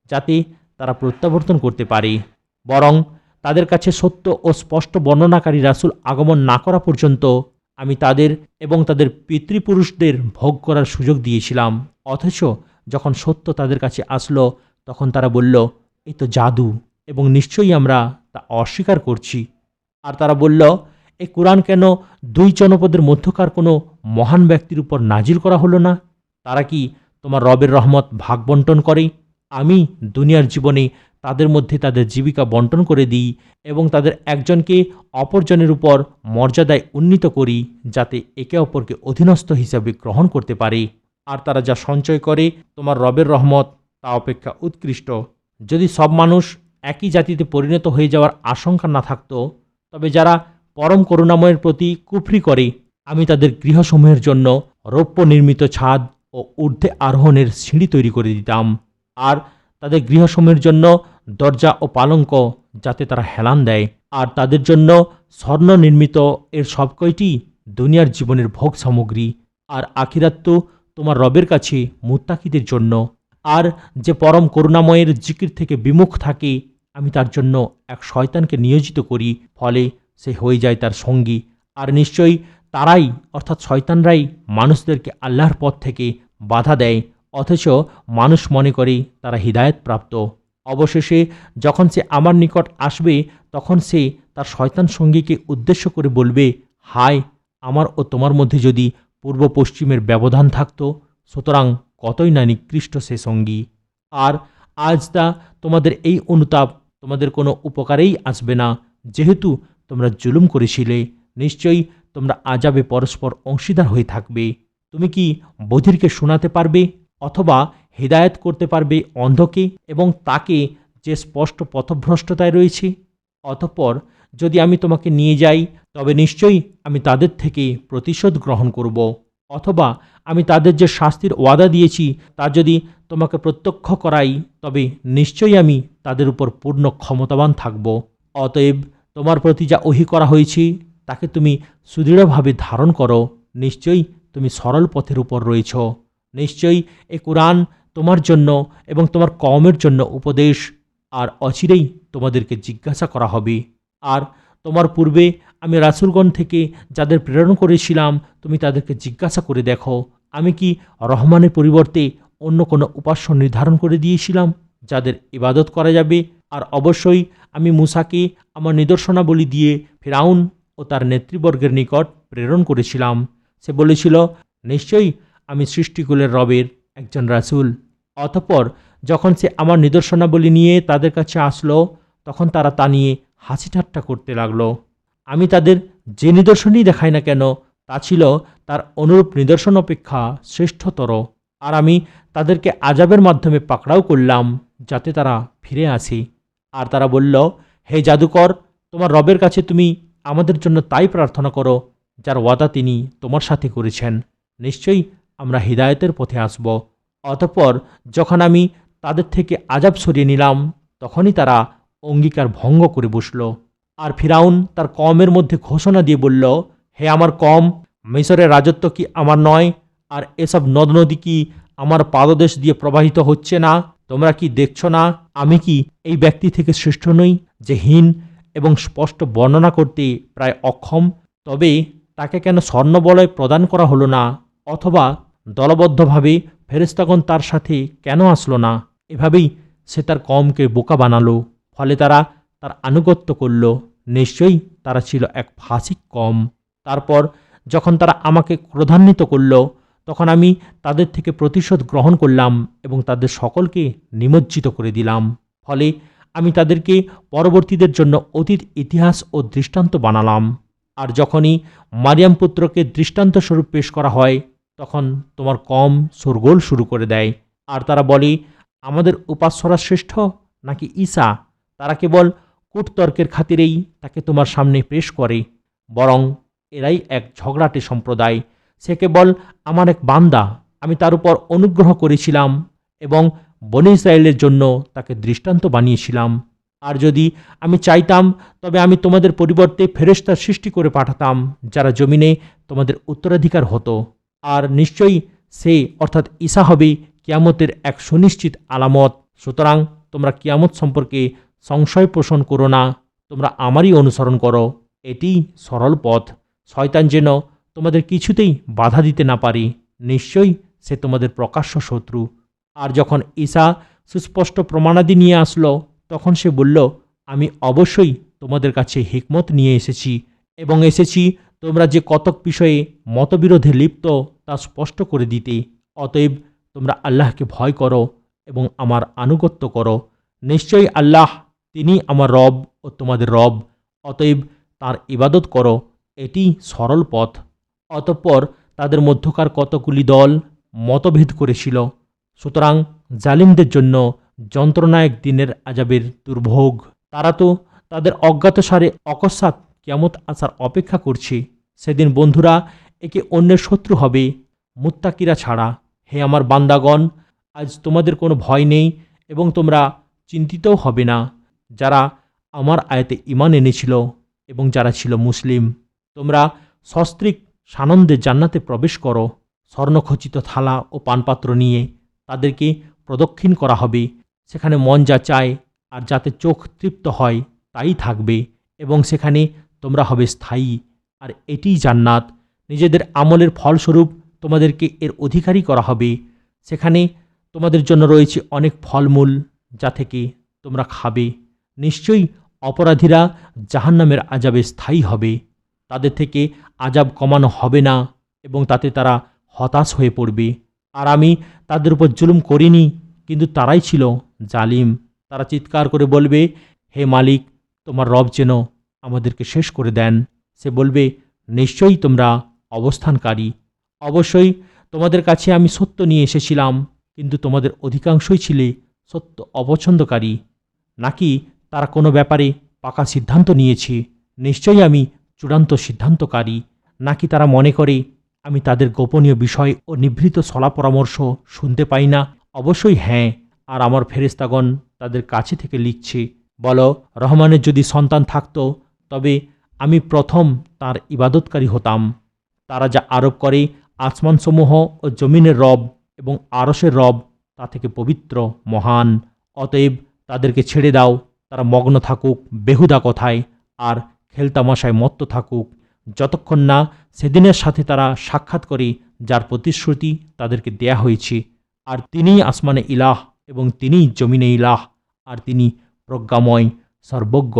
যাতে তারা প্রত্যাবর্তন করতে পারে। বরং তাদের কাছে সত্য ও স্পষ্ট বর্ণনাকারী রাসূল আগমন না করা পর্যন্ত আমি তাদের এবং তাদের পিতৃপুরুষদের ভোগ করার সুযোগ দিয়েছিলাম। অথচ যখন সত্য তাদের কাছে আসলো, তখন তারা বলল, এই তো জাদু, এবং নিশ্চয়ই আমরা তা অস্বীকার করছি। আর তারা বলল, এই কোরআন কেন দুই জনপদের মধ্যকার কোনো মহান ব্যক্তির উপর নাজিল করা হলো না? তারা কি তোমার রবের রহমত ভাগ বন্টন করে। আমি দুনিয়ার জীবনে তাদের মধ্যে তাদের জীবিকা বন্টন করে দিই এবং তাদের একজনকে অপরজনের উপর মর্যাদায় উন্নীত করি, যাতে একে অপরকে অধীনস্থ হিসাবে গ্রহণ করতে পারে। আর তারা যা সঞ্চয় করে তোমার রবের রহমত তা অপেক্ষা উৎকৃষ্ট। যদি সব মানুষ একই জাতিতে পরিণত হয়ে যাওয়ার আশঙ্কা না থাকত, তবে যারা পরম করুণাময়ের প্রতি কুফরি করে আমি তাদের গৃহসমূহের জন্য রৌপ্য নির্মিত ছাদ ও ঊর্ধ্বে আরোহণের সিঁড়ি তৈরি করে দিতাম, আর তাদের গৃহসমূহের জন্য দরজা ও পালঙ্ক যাতে তারা হেলান দেয়, আর তাদের জন্য স্বর্ণ নির্মিত এর সব কয়টি দুনিয়ার জীবনের ভোগ সামগ্রী। আর আখিরাত তো তোমার রবের কাছে মুত্তাকিদের জন্য। আর যে পরম করুণাময়ের জিকির থেকে বিমুখ থাকে আমি তার জন্য এক শয়তানকে নিয়োজিত করি, ফলে সে হয়ে যায় তার সঙ্গী। আর নিশ্চয়ই তারাই অর্থাৎ শয়তানরাই মানুষদেরকে আল্লাহর পথ থেকে বাধা দেয়, অথচ মানুষ মনে করে তারা হিদায়াত প্রাপ্ত। অবশেষে যখন সে আমার নিকট আসবে তখন সে তার শয়তান সঙ্গীকে উদ্দেশ্য করে বলবে, হায়, আমার ও তোমার মধ্যে যদি পূর্ব পশ্চিমের ব্যবধান থাকত, সুতরাং কতই না নিকৃষ্ট সে সঙ্গী। আর আজ তা তোমাদের এই অনুতাপ তোমাদের কোনো উপকারেই আসবে না, যেহেতু তোমরা জুলুম করেছিলে। নিশ্চয়ই তোমরা আযাবে পরস্পর অংশীদার হয়ে থাকবে। তুমি কি বধিরকে শোনাতে পারবে অথবা হিদায়াত করতে পারবে অন্ধকে এবং তাকে যে স্পষ্ট পথভ্রষ্টতায় রয়েছে? অতঃপর যদি আমি তোমাকে নিয়ে যাই তবে নিশ্চয়ই আমি তাদের থেকে প্রতিশোধ গ্রহণ করব, অথবা আমি তাদের যে শাস্তির ওয়াদা দিয়েছি তা যদি তোমাকে প্রত্যক্ষ করাই তবে নিশ্চয়ই আমি তাদের উপর পূর্ণ ক্ষমতাবান থাকব। অতএব তোমার প্রতি যা ওহী করা হয়েছে তাকে তুমি সুদৃঢ়ভাবে ধারণ করো। নিশ্চয়ই তুমি সরল পথের উপর রয়েছ। নিশ্চয়ই এ কুরআন তোমার জন্য এবং তোমার কওমের জন্য উপদেশ। আর অচিরেই তোমাদেরকে জিজ্ঞাসা করা হবে। আর তোমার পূর্বে আমি রাসূলগণ থেকে যাদের প্রেরণ করেছিলাম তুমি তাদেরকে জিজ্ঞাসা করে দেখো, আমি কি রহমানের পরিবর্তে অন্য কোনো উপাস্য নির্ধারণ করে দিয়েছিলাম যাদের ইবাদত করা যাবে? আর অবশ্যই আমি মূসাকে আমার নিদর্শনাবলী দিয়ে ফিরআউন ও তার নেতৃবর্গের নিকট প্রেরণ করেছিলাম। সে বলেছিল, নিশ্চয়ই আমি সৃষ্টিকুলের রবের একজন রাসূল। অতঃপর যখন সে আমার নিদর্শনাবলী নিয়ে তাদের কাছে আসলো তখন তারা তা নিয়ে হাসি ঠাট্টা করতে লাগলো। আমি তাদের যে নিদর্শনই দেখাই না কেন তা ছিল তার অনুরূপ নিদর্শন অপেক্ষা শ্রেষ্ঠতর। আর আমি তাদেরকে আযাবের মাধ্যমে পাকড়াও করলাম যাতে তারা ফিরে আসে। আর তারা বলল, হে জাদুকর, তোমার রবের কাছে তুমি আমাদের জন্য তাই প্রার্থনা করো যার ওয়াদা তিনি তোমার সাথে করেছেন। নিশ্চয়ই আমরা হিদায়াতের পথে আসব। অতঃপর যখন আমি তাদের থেকে আযাব সরিয়ে নিলাম তখনই তারা অঙ্গীকার ভঙ্গ করে বসল। আর ফিরআউন তার কওমের মধ্যে ঘোষণা দিয়ে বলল, হে আমার কওম, মিসরের রাজত্ব কি আমার নয়? আর এসব নদ নদী কি আমার পাদদেশ দিয়ে প্রবাহিত হচ্ছে না? তোমরা কি দেখছ না আমি কি এই ব্যক্তি থেকে শ্রেষ্ঠ নই যে হীন এবং স্পষ্ট বর্ণনা করতে প্রায় অক্ষম? তবে তাকে কেন স্বর্ণবলয় প্রদান করা হলো না, অথবা দলবদ্ধভাবে ফেরেশতাগণ তার সাথে কেন আসলো না? এভাবেই সে তার কওমকে বোকা বানালো, ফলে তারা তার আনুগত্য করল। নিশ্চয়ই তারা ছিল এক ফাসিক কওম। তারপর যখন তারা আমাকে ক্রোধান্বিত করল তখন আমি তাদের থেকে প্রতিশোধ গ্রহণ করলাম এবং তাদের সকলকে নিমজ্জিত করে দিলাম। ফলে আমি তাদেরকে পরবর্তীদের জন্য অতীত ইতিহাস ও দৃষ্টান্ত বানালাম। আর যখনই মারিয়াম পুত্রকে দৃষ্টান্তস্বরূপ পেশ করা হয় তখন তোমার কওম শোরগোল শুরু করে দেয়। আর তারা বলে, আমাদের উপাস্যরা শ্রেষ্ঠ নাকি ঈসা? তারা কেবল কূটতর্কের খাতিরেই তাকে তোমার সামনে পেশ করে। বরং এরাই এক ঝগড়াটে সম্প্রদায়। সে কেবল আমার এক বান্দা, আমি তার উপর অনুগ্রহ করেছিলাম এবং বনী ইসরায়েলের জন্য তাকে দৃষ্টান্ত বানিয়েছিলাম। আর যদি আমি চাইতাম তবে আমি তোমাদের পরিবর্তে ফেরেশতা সৃষ্টি করে পাঠাতাম যারা জমিনে তোমাদের উত্তরাধিকার হতো। আর নিশ্চয়ই সে অর্থাৎ ঈসা হবে কিয়ামতের এক সুনিশ্চিত আলামত। সুতরাং তোমরা কিয়ামত সম্পর্কে সংশয় পোষণ করো না, তোমরা আমারই অনুসরণ করো। এটি সরল পথ। শয়তান যেন তোমাদের কিছুতেই বাধা দিতে না পারে। নিশ্চয়ই সে তোমাদের প্রকাশ্য শত্রু। আর যখন ঈসা সুস্পষ্ট প্রমাণাদি নিয়ে আসলো তখন সে বলল, আমি অবশ্যই তোমাদের কাছে হিকমত নিয়ে এসেছি এবং এসেছি তোমরা যে কতক বিষয়ে মতবিরোধে লিপ্ত তা স্পষ্ট করে দিতে। অতএব তোমরা আল্লাহকে ভয় করো এবং আমার আনুগত্য করো। নিশ্চয়ই আল্লাহ তিনি আমার রব ও তোমাদের রব, অতএব তাঁর ইবাদত করো, এটি সরল পথ। অতঃপর তাদের মধ্যকার কতগুলি দল মতভেদ করেছিল। সুতরাং জালিমদের জন্য যন্ত্রণায়ক দিনের আযাবের দুর্ভোগ। তারা তো তাদের অজ্ঞাতসারে অকস্মাৎ কিয়ামত আসার অপেক্ষা করছে। সেদিন বন্ধুরা একে অন্যের শত্রু হবে, মুত্তাকিরা ছাড়া। হে আমার বান্দাগণ, আজ তোমাদের কোনো ভয় নেই এবং তোমরা চিন্তিতও হবে না, যারা আমার আয়াতে ঈমান এনেছিল এবং যারা ছিল মুসলিম। তোমরা সস্ত্রীক সানন্দে জান্নাতে প্রবেশ করো। স্বর্ণখচিত থালা ও পানপাত্র নিয়ে তাদেরকে প্রদক্ষিণ করা হবে। সেখানে মন যা চায় আর যাতে চোখ তৃপ্ত হয় তাই থাকবে এবং সেখানে তোমরা হবে স্থায়ী। আর এটিই জান্নাত। নিজেদের আমলের ফলস্বরূপ তোমাদেরকে এর অধিকারী করা হবে। সেখানে তোমাদের জন্য রয়েছে অনেক ফলমূল, যা থেকে তোমরা খাবে। নিশ্চয়ই অপরাধীরা জাহান্নামের আযাবে স্থায়ী হবে। তাদের থেকে আযাব কমানো হবে না এবং তাতে তারা হতাশ হয়ে পড়বে। আর আমি তাদের উপর জুলুম করিনি, কিন্তু তারাই ছিল জালিম। তারা চিৎকার করে বলবে, হে মালিক, তোমার রব যেন আমাদেরকে শেষ করে দেন। সে বলবে, নিশ্চয়ই তোমরা অবস্থানকারী। অবশ্যই তোমাদের কাছে আমি সত্য নিয়ে এসেছিলাম, কিন্তু তোমাদের অধিকাংশই ছিলে সত্য অপছন্দকারী। নাকি তারা কোনো ব্যাপারে পাকা সিদ্ধান্ত নিয়েছে? নিশ্চয়ই আমি চূড়ান্ত সিদ্ধান্তকারী। নাকি তারা মনে করে আমি তাদের গোপনীয় বিষয় ও নিভৃত সলা পরামর্শ শুনতে পাই না? অবশ্যই হ্যাঁ, আর আমার ফেরেশতাগণ তাদের কাছে থেকে লিখছে। বলো, রহমানের যদি সন্তান থাকত তবে আমি প্রথম তার ইবাদতকারী হতাম। তারা যা আরোপ করে, আসমানসমূহ ও জমিনের রব এবং আরশের রব তা থেকে পবিত্র, মহান। অতএব তাদেরকে ছেড়ে দাও, তারা মগ্ন থাকুক বেহুদা কথায় আর খেলতামাশায় মত্ত থাকুক, যতক্ষণ না সেদিনের সাথে তারা সাক্ষাৎ করে যার প্রতিশ্রুতি তাদেরকে দেয়া হয়েছে। আর তিনিই আসমানে ইলাহ এবং তিনিই জমিনে ইলাহ। আর তিনি প্রজ্ঞাময়, সর্বজ্ঞ।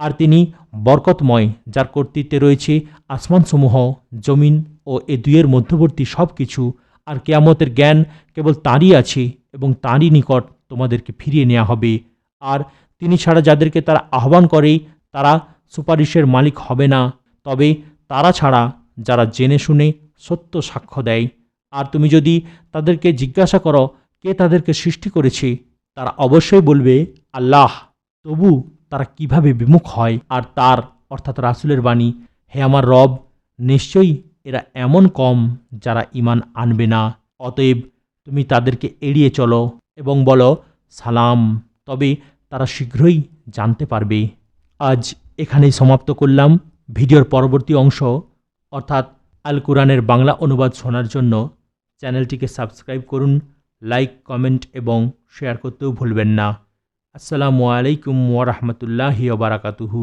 আর তিনি বরকতময়, যার কর্তৃত্বে রয়েছে আসমানসমূহ, জমিন ও এ দুইয়ের মধ্যবর্তী সব কিছু। আর কিয়ামতের জ্ঞান কেবল তাঁরই আছে এবং তাঁরই নিকট তোমাদেরকে ফিরিয়ে নেওয়া হবে। আর তিনি ছাড়া যাদেরকে তারা আহ্বান করে তারা সুপারিশের মালিক হবে না, তবে তারা ছাড়া যারা জেনে শুনে সত্য সাক্ষ্য দেয়। আর তুমি যদি তাদেরকে জিজ্ঞাসা করো কে তাদেরকে সৃষ্টি করেছে, তারা অবশ্যই বলবে আল্লাহ। তবু তারা কিভাবে বিমুখ হয়? আর তার অর্থাৎ রাসূলের বাণী, হে আমার রব, নিশ্চয়ই এরা এমন কম যারা ঈমান আনবে না। অতএব তুমি তাদেরকে এড়িয়ে চলো এবং বলো সালাম, তবে তারা শীঘ্রই জানতে পারবে। আজ এখানেই সমাপ্ত করলাম। ভিডিওর পরবর্তী অংশ অর্থাৎ আল কুরআনের বাংলা অনুবাদ শোনার জন্য চ্যানেলটিকে সাবস্ক্রাইব করুন, লাইক, কমেন্ট এবং শেয়ার করতেও ভুলবেন না। আসসালামু আলাইকুম ওয়া রাহমাতুল্লাহি ওয়া বারাকাতুহু।